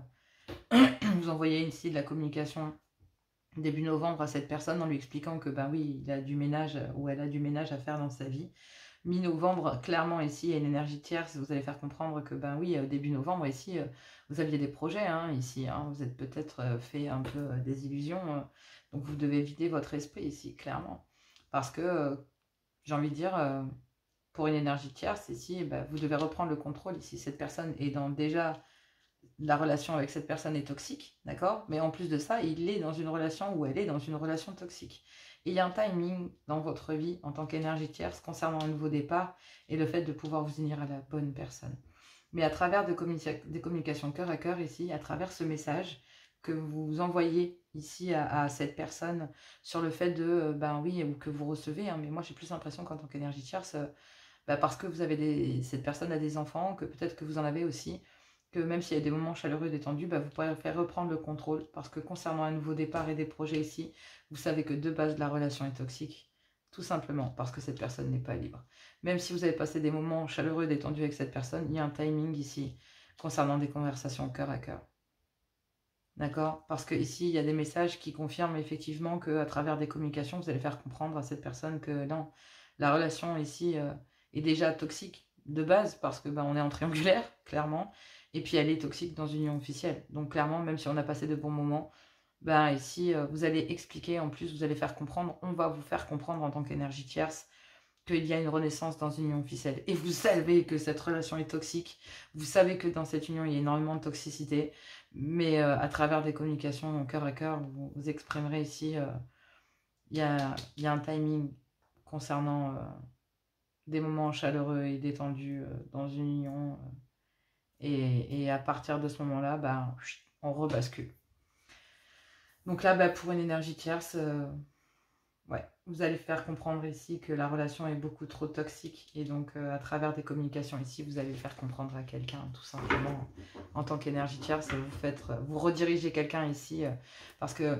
vous envoyez ici de la communication début novembre à cette personne en lui expliquant que oui, il a du ménage ou elle a du ménage à faire dans sa vie. Mi-novembre, clairement ici, il y a une énergie tierce, vous allez faire comprendre que oui, début novembre, ici, vous aviez des projets, hein, ici, hein, vous êtes peut-être fait un peu des illusions, donc vous devez vider votre esprit ici, clairement. Parce que, j'ai envie de dire, pour une énergie tierce, ici, vous devez reprendre le contrôle, ici, cette personne est dans déjà, la relation avec cette personne est toxique, d'accord? Mais en plus de ça, il est dans une relation où elle est dans une relation toxique. Et il y a un timing dans votre vie en tant qu'énergie tierce concernant un nouveau départ et le fait de pouvoir vous unir à la bonne personne. Mais à travers des communications cœur à cœur ici, à travers ce message que vous envoyez ici à cette personne sur le fait de, oui, ou que vous recevez, hein, mais moi j'ai plus l'impression qu'en tant qu'énergie tierce, parce que vous avez cette personne a des enfants, que peut-être que vous en avez aussi, que même s'il y a des moments chaleureux détendus, vous pourrez faire reprendre le contrôle, parce que concernant un nouveau départ et des projets ici, vous savez que de base la relation est toxique. Tout simplement parce que cette personne n'est pas libre. Même si vous avez passé des moments chaleureux, détendus avec cette personne, il y a un timing ici concernant des conversations cœur à cœur. D'accord? Parce que ici, il y a des messages qui confirment effectivement qu'à travers des communications, vous allez faire comprendre à cette personne que non, la relation ici est déjà toxique de base parce que on est en triangulaire, clairement, et puis elle est toxique dans une union officielle. Donc clairement, même si on a passé de bons moments, ici, vous allez expliquer, en plus, vous allez faire comprendre, on va vous faire comprendre en tant qu'énergie tierce qu'il y a une renaissance dans une union officielle. Et vous savez que cette relation est toxique, vous savez que dans cette union, il y a énormément de toxicité, mais à travers des communications cœur à cœur, vous exprimerez ici, il y a un timing concernant des moments chaleureux et détendus dans une union. Et à partir de ce moment-là, on rebascule. Donc là, pour une énergie tierce, ouais, vous allez faire comprendre ici que la relation est beaucoup trop toxique. Et donc, à travers des communications ici, vous allez faire comprendre à quelqu'un, tout simplement, en tant qu'énergie tierce, vous redirigez quelqu'un ici, parce que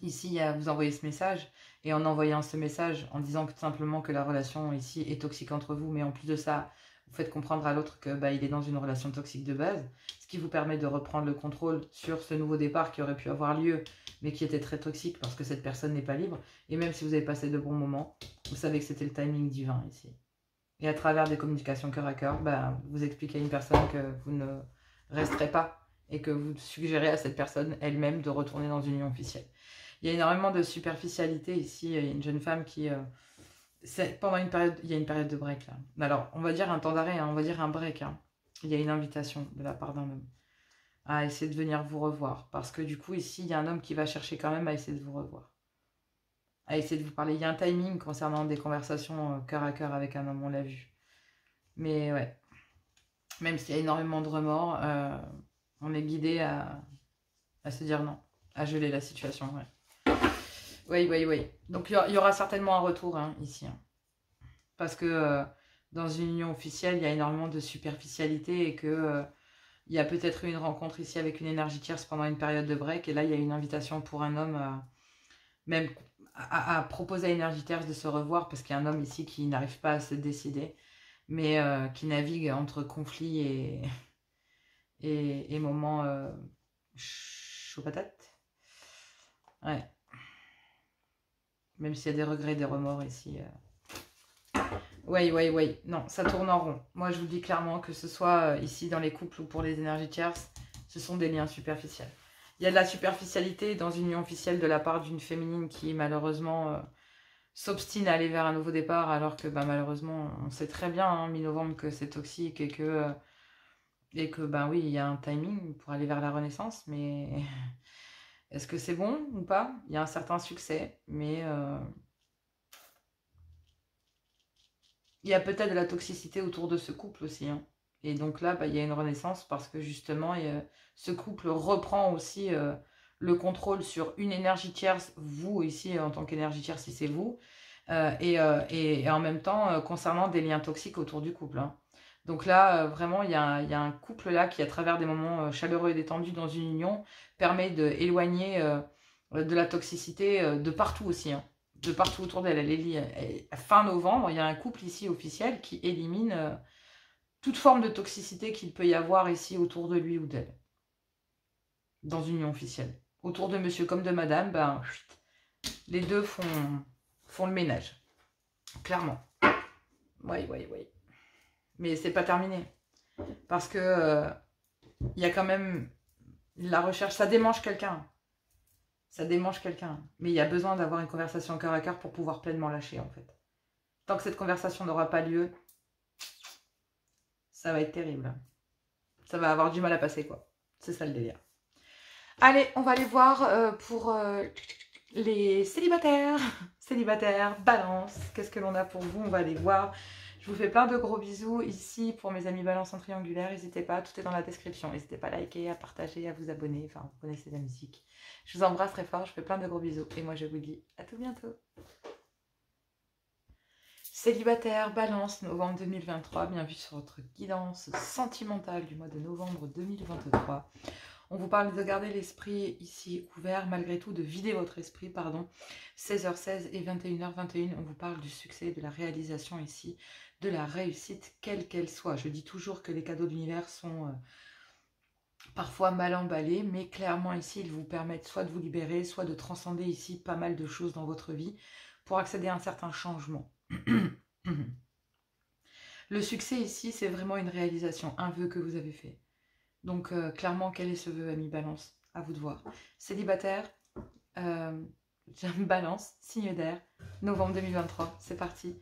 ici, vous envoyez ce message, et en envoyant ce message, en disant tout simplement que la relation ici est toxique entre vous, mais en plus de ça, vous faites comprendre à l'autre que il est dans une relation toxique de base, ce qui vous permet de reprendre le contrôle sur ce nouveau départ qui aurait pu avoir lieu, mais qui était très toxique parce que cette personne n'est pas libre. Et même si vous avez passé de bons moments, vous savez que c'était le timing divin ici. Et à travers des communications cœur à cœur, vous expliquez à une personne que vous ne resterez pas et que vous suggérez à cette personne elle-même de retourner dans une union officielle. Il y a énormément de superficialité ici. Il y a une jeune femme qui... pendant une période, il y a une période de break là. Alors, on va dire un temps d'arrêt, on va dire un break. Il y a une invitation de la part d'un homme à essayer de venir vous revoir. Parce que du coup, ici, il y a un homme qui va chercher quand même à essayer de vous revoir. À essayer de vous parler. Il y a un timing concernant des conversations cœur à cœur avec un homme, on l'a vu. Mais ouais, même s'il y a énormément de remords, on est guidé à se dire non, à geler la situation, ouais. Oui. Donc, il y aura certainement un retour ici. Parce que dans une union officielle, il y a énormément de superficialité et que il y a peut-être eu une rencontre ici avec une énergie tierce pendant une période de break. Et là, il y a une invitation pour un homme même à proposer à énergie tierce de se revoir parce qu'il y a un homme ici qui n'arrive pas à se décider, mais qui navigue entre conflits et moments chaud patate. Ouais. Même s'il y a des regrets, des remords ici. Oui. Non, ça tourne en rond. Moi, je vous dis clairement que ce soit ici dans les couples ou pour les énergies tierces, ce sont des liens superficiels. Il y a de la superficialité dans une union officielle de la part d'une féminine qui, malheureusement, s'obstine à aller vers un nouveau départ, alors que, malheureusement, on sait très bien, mi-novembre, que c'est toxique et que oui, il y a un timing pour aller vers la renaissance, mais est-ce que c'est bon ou pas? Il y a un certain succès, mais... il y a peut-être de la toxicité autour de ce couple aussi. Et donc là, il y a une renaissance parce que justement, ce couple reprend aussi le contrôle sur une énergie tierce, vous ici en tant qu'énergie tierce, si c'est vous, et en même temps concernant des liens toxiques autour du couple. Donc là, vraiment, il y a un couple là qui, à travers des moments chaleureux et détendus dans une union, permet d'éloigner de la toxicité de partout aussi. De partout autour d'elle. Fin novembre, il y a un couple ici officiel qui élimine toute forme de toxicité qu'il peut y avoir ici autour de lui ou d'elle. Dans une union officielle. Autour de monsieur comme de madame, les deux font le ménage. Clairement. Oui. Mais c'est pas terminé. Parce que il y a quand même la recherche, ça démange quelqu'un. Ça démange quelqu'un. Mais il y a besoin d'avoir une conversation cœur à cœur pour pouvoir pleinement lâcher, en fait. Tant que cette conversation n'aura pas lieu, ça va être terrible. Ça va avoir du mal à passer, quoi. C'est ça le délire. Allez, on va aller voir pour les célibataires. Célibataires, balance. Qu'est-ce que l'on a pour vous? On va aller voir. Je vous fais plein de gros bisous ici pour mes amis balance en triangulaire. N'hésitez pas, tout est dans la description. N'hésitez pas à liker, à partager, à vous abonner. Enfin, vous connaissez la musique. Je vous embrasse très fort, je fais plein de gros bisous. Et moi, je vous dis à tout bientôt. Célibataire, balance, novembre 2023. Bienvenue sur votre guidance sentimentale du mois de novembre 2023. On vous parle de garder l'esprit ici ouvert, malgré tout, de vider votre esprit, pardon. 16h16 et 21h21, on vous parle du succès, de la réalisation ici, de la réussite, quelle qu'elle soit. Je dis toujours que les cadeaux de l'univers sont parfois mal emballés, mais clairement ici, ils vous permettent soit de vous libérer, soit de transcender ici pas mal de choses dans votre vie pour accéder à un certain changement. Le succès ici, c'est vraiment une réalisation, un vœu que vous avez fait. Donc, clairement, quel est ce vœu, ami Balance? À vous de voir. Célibataire, Balance, signe d'air, novembre 2023, c'est parti.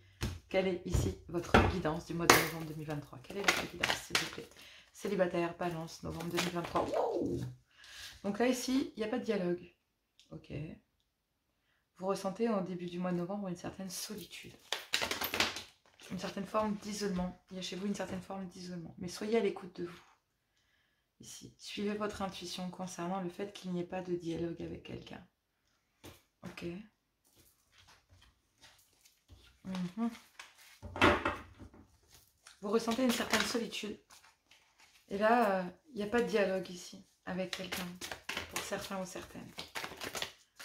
Quelle est ici votre guidance du mois de novembre 2023? Quelle est votre guidance, s'il vous plaît? Célibataire, Balance, novembre 2023. Wow. Donc là, ici, il n'y a pas de dialogue. Ok. Vous ressentez au début du mois de novembre une certaine solitude. Une certaine forme d'isolement. Il y a chez vous une certaine forme d'isolement. Mais soyez à l'écoute de vous. Ici, suivez votre intuition concernant le fait qu'il n'y ait pas de dialogue avec quelqu'un. Ok. Vous ressentez une certaine solitude. Et là, il n'y a pas de dialogue ici avec quelqu'un, pour certains ou certaines.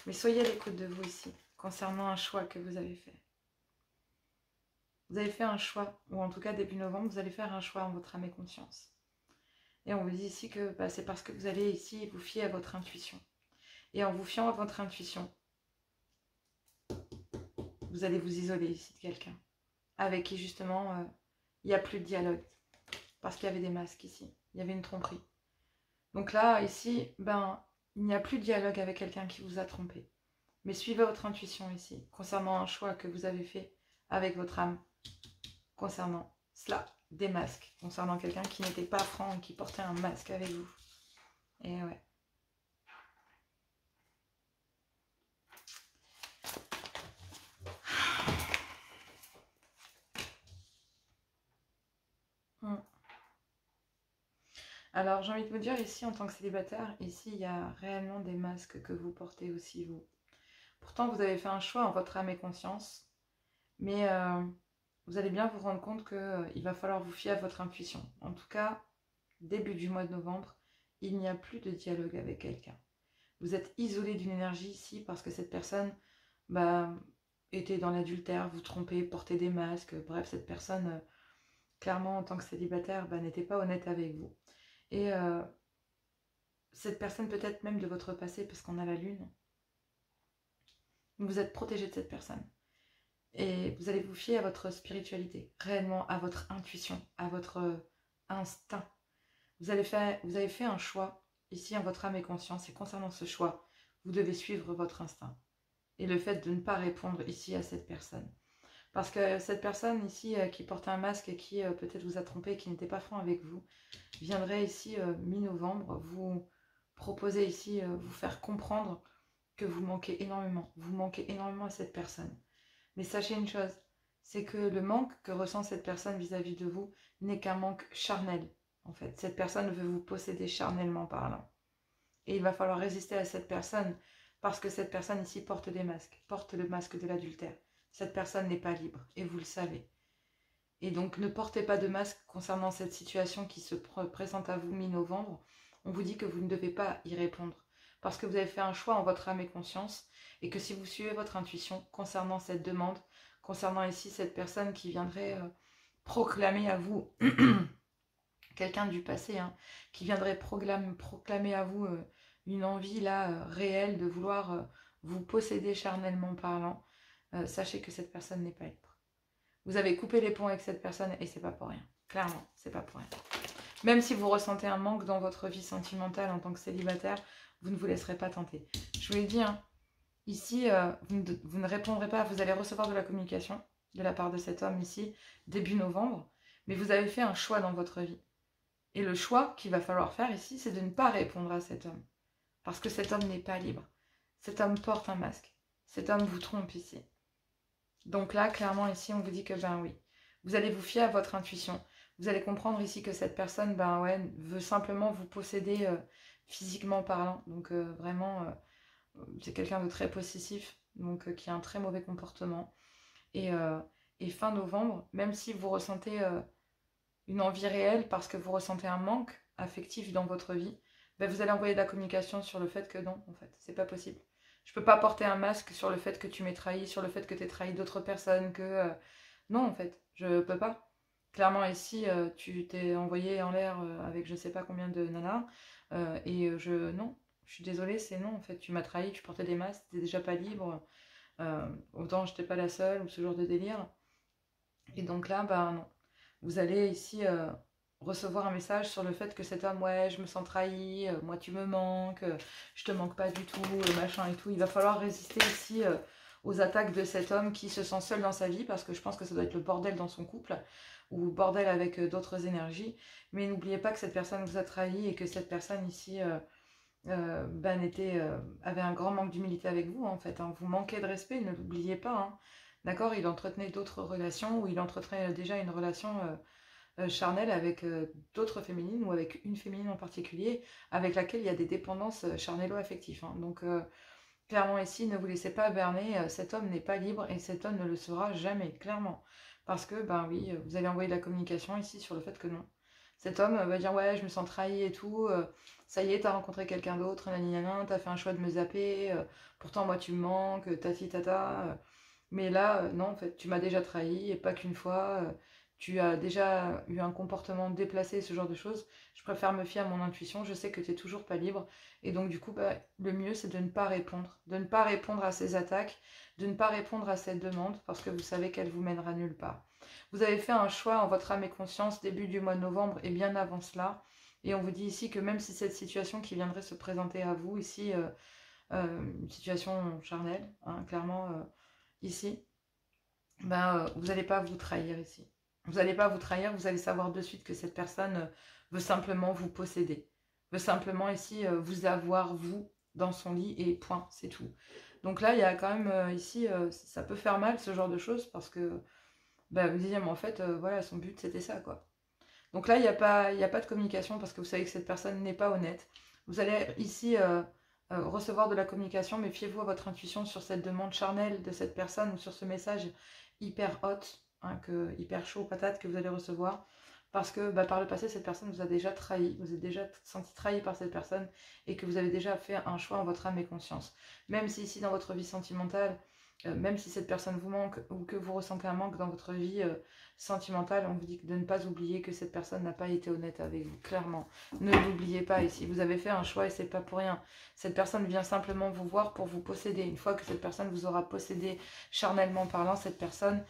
Mais soyez à l'écoute de vous ici, concernant un choix que vous avez fait. Vous avez fait un choix, ou en tout cas début novembre, vous allez faire un choix en votre âme et conscience. Et on vous dit ici que c'est parce que vous allez ici vous fier à votre intuition. Et en vous fiant à votre intuition, vous allez vous isoler ici de quelqu'un, avec qui justement il n'y a plus de dialogue. Parce qu'il y avait des masques ici, il y avait une tromperie. Donc là, ici, il n'y a plus de dialogue avec quelqu'un qui vous a trompé. Mais suivez votre intuition ici, concernant un choix que vous avez fait avec votre âme, concernant cela, des masques, concernant quelqu'un qui n'était pas franc, qui portait un masque avec vous. Et ouais. Alors, j'ai envie de vous dire ici, en tant que célibataire, ici, il y a réellement des masques que vous portez aussi, vous. Pourtant, vous avez fait un choix en votre âme et conscience, mais vous allez bien vous rendre compte qu'il va falloir vous fier à votre intuition. En tout cas, début du mois de novembre, il n'y a plus de dialogue avec quelqu'un. Vous êtes isolé d'une énergie ici parce que cette personne était dans l'adultère, vous trompez, portait des masques. Bref, cette personne, clairement, en tant que célibataire, n'était pas honnête avec vous. Et cette personne peut-être même de votre passé, parce qu'on a la lune, vous êtes protégé de cette personne. Et vous allez vous fier à votre spiritualité, réellement à votre intuition, à votre instinct. Vous avez fait un choix, ici en votre âme et conscience, et concernant ce choix, vous devez suivre votre instinct. Et le fait de ne pas répondre ici à cette personne. Parce que cette personne ici qui porte un masque et qui peut-être vous a trompé, qui n'était pas franc avec vous, viendrait ici mi-novembre vous proposer ici, vous faire comprendre que vous manquez énormément. Vous manquez énormément à cette personne. Mais sachez une chose, c'est que le manque que ressent cette personne vis-à-vis de vous n'est qu'un manque charnel. En fait, cette personne veut vous posséder charnellement parlant. Et il va falloir résister à cette personne parce que cette personne ici porte des masques, porte le masque de l'adultère. Cette personne n'est pas libre et vous le savez. Et donc ne portez pas de masque concernant cette situation qui se présente à vous mi-novembre. On vous dit que vous ne devez pas y répondre parce que vous avez fait un choix en votre âme et conscience et que si vous suivez votre intuition concernant cette demande, concernant ici cette personne qui viendrait proclamer à vous, quelqu'un du passé, qui viendrait proclamer à vous une envie là réelle de vouloir vous posséder charnellement parlant, sachez que cette personne n'est pas libre. Vous avez coupé les ponts avec cette personne et c'est pas pour rien. Clairement, c'est pas pour rien. Même si vous ressentez un manque dans votre vie sentimentale en tant que célibataire, vous ne vous laisserez pas tenter. Je vous l'ai dit, ici, vous ne répondrez pas, vous allez recevoir de la communication de la part de cet homme ici, début novembre, mais vous avez fait un choix dans votre vie. Et le choix qu'il va falloir faire ici, c'est de ne pas répondre à cet homme. Parce que cet homme n'est pas libre. Cet homme porte un masque. Cet homme vous trompe ici. Donc là, clairement, ici, on vous dit que oui. Vous allez vous fier à votre intuition. Vous allez comprendre ici que cette personne, veut simplement vous posséder physiquement parlant. Donc vraiment, c'est quelqu'un de très possessif, donc qui a un très mauvais comportement. Et fin novembre, même si vous ressentez une envie réelle parce que vous ressentez un manque affectif dans votre vie, ben, vous allez envoyer de la communication sur le fait que non, en fait, c'est pas possible. Je peux pas porter un masque sur le fait que tu m'aies trahi, sur le fait que tu aies trahi d'autres personnes, que... non, en fait, je peux pas. Clairement, ici, tu t'es envoyé en l'air avec je sais pas combien de nanas, non, je suis désolée, c'est non, en fait, tu m'as trahi, tu portais des masques, t'es déjà pas libre, autant j'étais pas la seule, ou ce genre de délire. Et donc là, bah non. Vous allez ici recevoir un message sur le fait que cet homme, ouais, je me sens trahi, moi tu me manques, je te manque pas du tout, machin et tout. Il va falloir résister ici aux attaques de cet homme qui se sent seul dans sa vie, parce que je pense que ça doit être le bordel dans son couple, ou bordel avec d'autres énergies. Mais n'oubliez pas que cette personne vous a trahi et que cette personne ici avait un grand manque d'humilité avec vous, en fait. Hein. Vous manquez de respect, ne l'oubliez pas. Hein. D'accord, il entretenait d'autres relations, ou il entretenait déjà une relation charnelle avec d'autres féminines, ou avec une féminine en particulier, avec laquelle il y a des dépendances charnello-affectives. Hein. Donc, clairement ici, ne vous laissez pas berner, cet homme n'est pas libre, et cet homme ne le sera jamais, clairement. Parce que, ben oui, vous allez envoyer de la communication ici sur le fait que non. Cet homme va dire, ouais, je me sens trahi et tout, ça y est, t'as rencontré quelqu'un d'autre, nanana, t'as fait un choix de me zapper, pourtant moi tu me manques, tati tata. Mais là, non, en fait, tu m'as déjà trahi, et pas qu'une fois, tu as déjà eu un comportement déplacé, ce genre de choses. Je préfère me fier à mon intuition, je sais que tu n'es toujours pas libre, et donc du coup, bah, le mieux, c'est de ne pas répondre à ces attaques, de ne pas répondre à cette demande, parce que vous savez qu'elle vous mènera nulle part. Vous avez fait un choix en votre âme et conscience début du mois de novembre, et bien avant cela, et on vous dit ici que même si cette situation qui viendrait se présenter à vous, ici, une situation charnelle, hein, clairement, ici, ben, vous n'allez pas vous trahir ici. Vous n'allez pas vous trahir, vous allez savoir de suite que cette personne veut simplement vous posséder. Veut simplement ici vous avoir, vous, dans son lit, et point, c'est tout. Donc là, il y a quand même ici, ça peut faire mal, ce genre de choses, parce que ben, vous disiez, mais en fait, voilà, son but, c'était ça, quoi. Donc là, il n'y a pas de communication, parce que vous savez que cette personne n'est pas honnête. Vous allez ici recevoir de la communication, mais fiez-vous à votre intuition sur cette demande charnelle de cette personne, ou sur ce message hyper hot, hein, hyper chaud patate que vous allez recevoir, parce que bah, par le passé, cette personne vous a déjà trahi, vous êtes déjà senti trahi par cette personne, et que vous avez déjà fait un choix en votre âme et conscience. Même si ici, dans votre vie sentimentale, même si cette personne vous manque, ou que vous ressentez un manque dans votre vie sentimentale, on vous dit de ne pas oublier que cette personne n'a pas été honnête avec vous, clairement. Ne l'oubliez pas ici, vous avez fait un choix et c'est pas pour rien. Cette personne vient simplement vous voir pour vous posséder. Une fois que cette personne vous aura possédé charnellement parlant, cette personne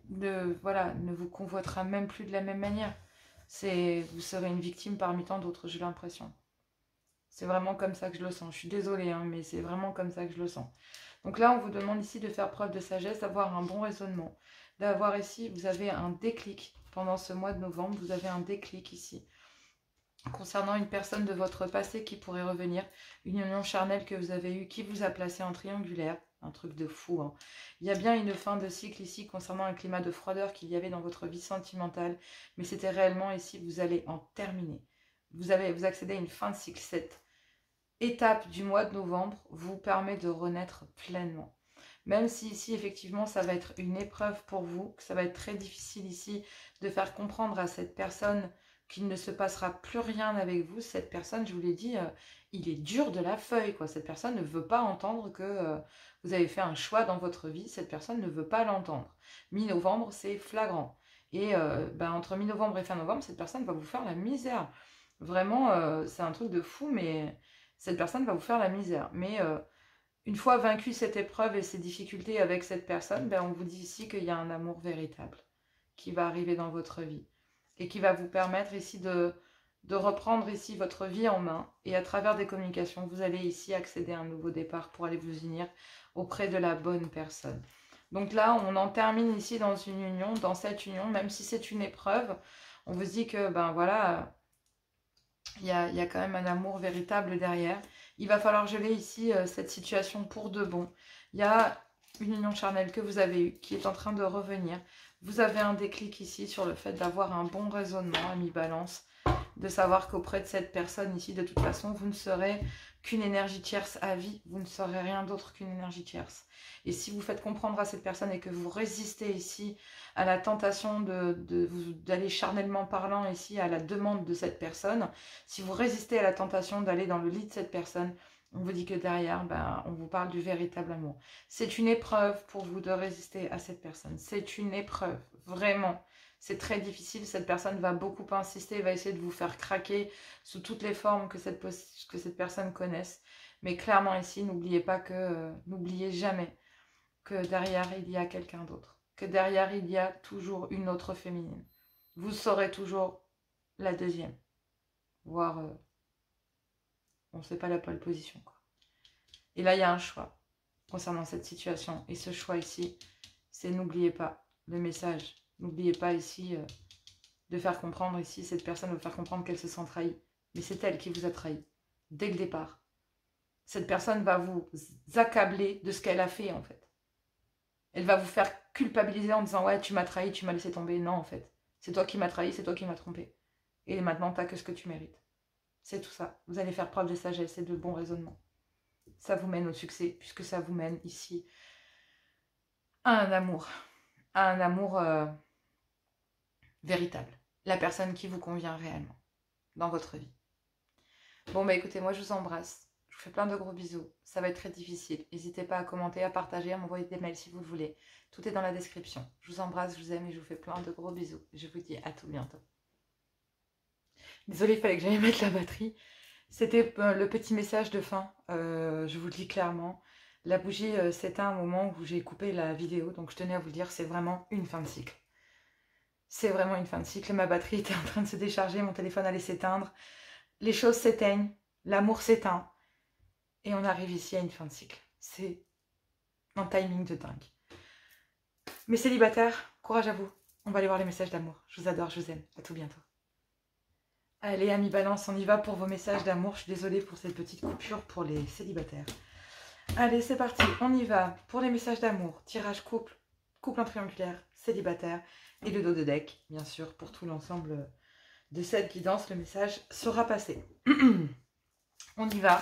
ne vous convoitera même plus de la même manière. Vous serez une victime parmi tant d'autres, j'ai l'impression. C'est vraiment comme ça que je le sens. Je suis désolée, hein, mais c'est vraiment comme ça que je le sens. Donc là, on vous demande ici de faire preuve de sagesse, d'avoir un bon raisonnement. D'avoir ici, vous avez un déclic pendant ce mois de novembre. Vous avez un déclic ici concernant une personne de votre passé qui pourrait revenir. Une union charnelle que vous avez eue qui vous a placé en triangulaire. Un truc de fou. Hein. Il y a bien une fin de cycle ici concernant un climat de froideur qu'il y avait dans votre vie sentimentale. Mais c'était réellement ici, vous allez en terminer. Vous accédez à une fin de cycle. Cette étape du mois de novembre vous permet de renaître pleinement. Même si ici, effectivement, ça va être une épreuve pour vous, que ça va être très difficile ici de faire comprendre à cette personne qu'il ne se passera plus rien avec vous. Cette personne, je vous l'ai dit, il est dur de la feuille, quoi. Cette personne ne veut pas entendre que vous avez fait un choix dans votre vie. Cette personne ne veut pas l'entendre. Mi-novembre, c'est flagrant. Et entre mi-novembre et fin novembre, cette personne va vous faire la misère. Vraiment, c'est un truc de fou, mais cette personne va vous faire la misère. Mais une fois vaincu cette épreuve et ces difficultés avec cette personne, ben, on vous dit ici qu'il y a un amour véritable qui va arriver dans votre vie et qui va vous permettre ici de reprendre ici votre vie en main, et à travers des communications, vous allez ici accéder à un nouveau départ pour aller vous unir auprès de la bonne personne. Donc là, on en termine ici dans une union, dans cette union, même si c'est une épreuve, on vous dit que ben voilà, il y a quand même un amour véritable derrière. Il va falloir geler ici cette situation pour de bon. Il y a une union charnelle que vous avez eue qui est en train de revenir. Vous avez un déclic ici sur le fait d'avoir un bon raisonnement, ami Balance. de savoir qu'auprès de cette personne ici, de toute façon, vous ne serez qu'une énergie tierce à vie, vous ne serez rien d'autre qu'une énergie tierce. Et si vous faites comprendre à cette personne et que vous résistez ici à la tentation d'aller charnellement parlant ici à la demande de cette personne, si vous résistez à la tentation d'aller dans le lit de cette personne, on vous dit que derrière, ben, on vous parle du véritable amour. C'est une épreuve pour vous de résister à cette personne. C'est une épreuve, vraiment. C'est très difficile. Cette personne va beaucoup insister, va essayer de vous faire craquer sous toutes les formes que cette personne connaisse. Mais clairement ici, n'oubliez pas que, n'oubliez jamais que derrière, il y a quelqu'un d'autre. Que derrière, il y a toujours une autre féminine. Vous serez toujours la deuxième. Voire... on ne sait pas la pole position, quoi. Et là, il y a un choix concernant cette situation. Et ce choix ici, c'est n'oubliez pas le message. N'oubliez pas ici de faire comprendre ici, cette personne veut faire comprendre qu'elle se sent trahie. Mais c'est elle qui vous a trahi, dès le départ. Cette personne va vous accabler de ce qu'elle a fait, en fait. Elle va vous faire culpabiliser en disant « Ouais, tu m'as trahi, tu m'as laissé tomber. » Non, en fait. C'est toi qui m'as trahi, c'est toi qui m'as trompé. Et maintenant, t'as que ce que tu mérites. C'est tout ça. Vous allez faire preuve de sagesse et de bon raisonnement. Ça vous mène au succès, puisque ça vous mène ici à un amour. À un amour véritable. La personne qui vous convient réellement dans votre vie. Bon, bah écoutez, moi je vous embrasse. Je vous fais plein de gros bisous. Ça va être très difficile. N'hésitez pas à commenter, à partager, à m'envoyer des mails si vous le voulez. Tout est dans la description. Je vous embrasse, je vous aime et je vous fais plein de gros bisous. Je vous dis à tout bientôt. Désolée, il fallait que j'aille mettre la batterie. C'était le petit message de fin. Je vous le dis clairement. La bougie s'éteint au moment où j'ai coupé la vidéo. Donc je tenais à vous le dire, c'est vraiment une fin de cycle. C'est vraiment une fin de cycle. Ma batterie était en train de se décharger. Mon téléphone allait s'éteindre. Les choses s'éteignent. L'amour s'éteint. Et on arrive ici à une fin de cycle. C'est un timing de dingue. Mes célibataires, courage à vous. On va aller voir les messages d'amour. Je vous adore, je vous aime. À tout bientôt. Allez, amis balance, on y va pour vos messages d'amour. Je suis désolée pour cette petite coupure pour les célibataires. Allez, c'est parti, on y va pour les messages d'amour. Tirage couple, couple en triangulaire, célibataire et le dos de deck, bien sûr, pour tout l'ensemble de cette guidance. Le message sera passé. On y va.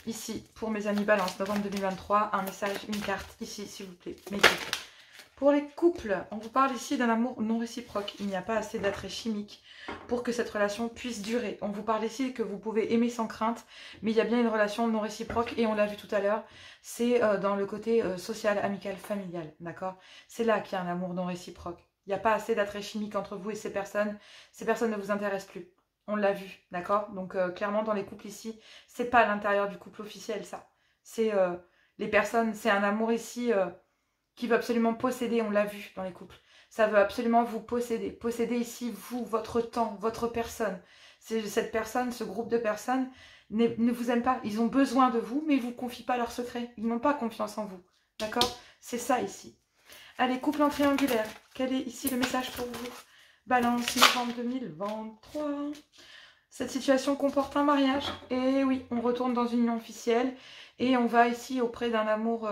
Ici, pour mes amis balance, novembre 2023, un message, une carte, ici, s'il vous plaît. Pour les couples, on vous parle ici d'un amour non réciproque. Il n'y a pas assez d'attrait chimique pour que cette relation puisse durer. On vous parle ici que vous pouvez aimer sans crainte, mais il y a bien une relation non réciproque et on l'a vu tout à l'heure, c'est dans le côté social, amical, familial, d'accord? C'est là qu'il y a un amour non réciproque. Il n'y a pas assez d'attrait chimique entre vous et ces personnes ne vous intéressent plus. On l'a vu, d'accord? Donc clairement dans les couples ici, c'est pas à l'intérieur du couple officiel ça. C'est les personnes, c'est un amour ici... qui veut absolument posséder, on l'a vu dans les couples. Ça veut absolument vous posséder. Posséder ici, vous, votre temps, votre personne. Cette personne, ce groupe de personnes ne vous aime pas. Ils ont besoin de vous, mais ils ne vous confient pas leurs secrets. Ils n'ont pas confiance en vous. D'accord? C'est ça ici. Allez, couple en triangulaire. Quel est ici le message pour vous? Balance, novembre 2023. Cette situation comporte un mariage. Et oui, on retourne dans une union officielle. Et on va ici auprès d'un amour...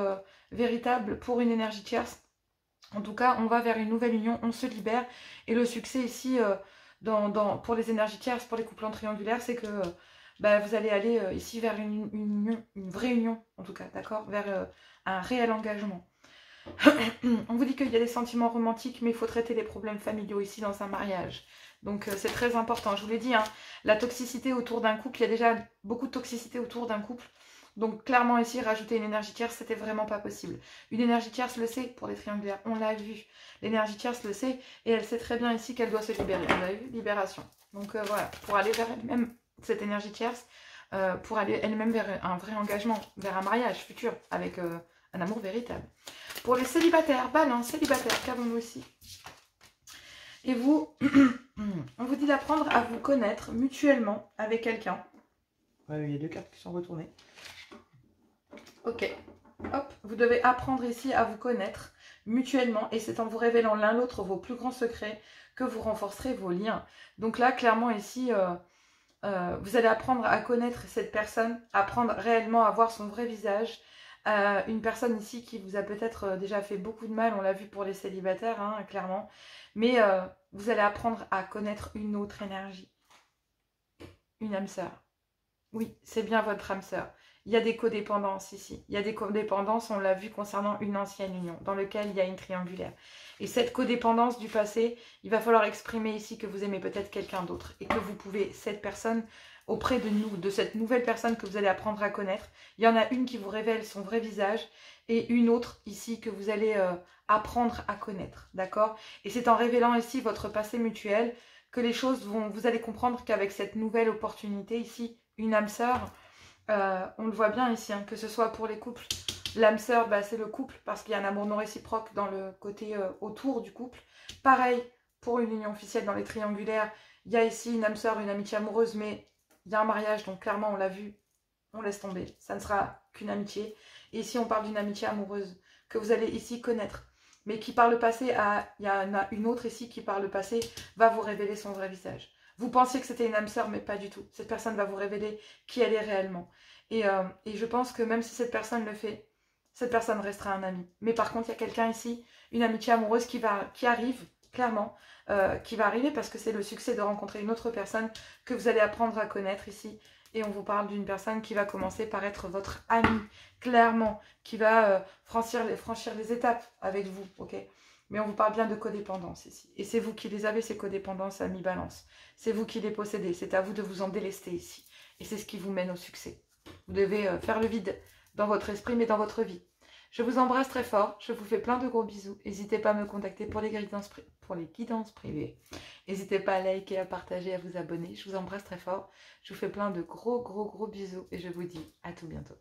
véritable pour une énergie tierce. En tout cas, on va vers une nouvelle union, on se libère. Et le succès ici, pour les énergies tierces, pour les couples en triangulaire, c'est que vous allez aller ici vers une vraie union, en tout cas, d'accord? Vers un réel engagement. On vous dit qu'il y a des sentiments romantiques, mais il faut traiter les problèmes familiaux ici dans un mariage. Donc c'est très important. Je vous l'ai dit, hein, la toxicité autour d'un couple, il y a déjà beaucoup de toxicité autour d'un couple. Donc clairement ici, rajouter une énergie tierce, c'était vraiment pas possible. Une énergie tierce le sait pour les triangulaires, on l'a vu. L'énergie tierce le sait et elle sait très bien ici qu'elle doit se libérer. On a vu, libération. Donc voilà, pour aller vers elle-même, cette énergie tierce, pour aller elle-même vers un vrai engagement, vers un mariage futur, avec un amour véritable. Pour les célibataires, balance, célibataire, qu'avons-nous ici? Et vous, on vous dit d'apprendre à vous connaître mutuellement avec quelqu'un. Ouais, il y a deux cartes qui sont retournées. Ok, hop, vous devez apprendre ici à vous connaître mutuellement et c'est en vous révélant l'un l'autre vos plus grands secrets que vous renforcerez vos liens. Donc là, clairement ici, vous allez apprendre à connaître cette personne, apprendre réellement à voir son vrai visage. Une personne ici qui vous a peut-être déjà fait beaucoup de mal, on l'a vu pour les célibataires, hein, clairement. Mais vous allez apprendre à connaître une autre énergie. une âme sœur. Oui, c'est bien votre âme sœur. Il y a des codépendances ici. Il y a des codépendances, on l'a vu concernant une ancienne union, dans laquelle il y a une triangulaire. Et cette codépendance du passé, il va falloir exprimer ici que vous aimez peut-être quelqu'un d'autre. Et que vous pouvez, cette personne, auprès de nous, de cette nouvelle personne que vous allez apprendre à connaître, il y en a une qui vous révèle son vrai visage et une autre ici que vous allez apprendre à connaître. D'accord? Et c'est en révélant ici votre passé mutuel que les choses vont, vous allez comprendre qu'avec cette nouvelle opportunité ici, une âme sœur, on le voit bien ici, hein, que ce soit pour les couples, l'âme sœur, bah, c'est le couple, parce qu'il y a un amour non réciproque dans le côté autour du couple. Pareil, pour une union officielle dans les triangulaires, il y a ici une âme sœur, une amitié amoureuse, mais il y a un mariage, donc clairement, on l'a vu, on laisse tomber. Ça ne sera qu'une amitié. Et ici, on parle d'une amitié amoureuse que vous allez ici connaître, mais qui par le passé, il y en a une autre ici qui par le passé va vous révéler son vrai visage. Vous pensiez que c'était une âme sœur, mais pas du tout. Cette personne va vous révéler qui elle est réellement. Et je pense que même si cette personne le fait, cette personne restera un ami. Mais par contre, il y a quelqu'un ici, une amitié amoureuse qui arrive, clairement, qui va arriver parce que c'est le succès de rencontrer une autre personne que vous allez apprendre à connaître ici. Et on vous parle d'une personne qui va commencer par être votre amie, clairement, qui va franchir les étapes avec vous, ok? Mais on vous parle bien de codépendance ici. Et c'est vous qui les avez, ces codépendances à mi-balance. C'est vous qui les possédez. C'est à vous de vous en délester ici. Et c'est ce qui vous mène au succès. Vous devez faire le vide dans votre esprit, mais dans votre vie. Je vous embrasse très fort. Je vous fais plein de gros bisous. N'hésitez pas à me contacter pour les guidances privées. N'hésitez pas à liker, à partager, à vous abonner. Je vous embrasse très fort. Je vous fais plein de gros bisous. Et je vous dis à tout bientôt.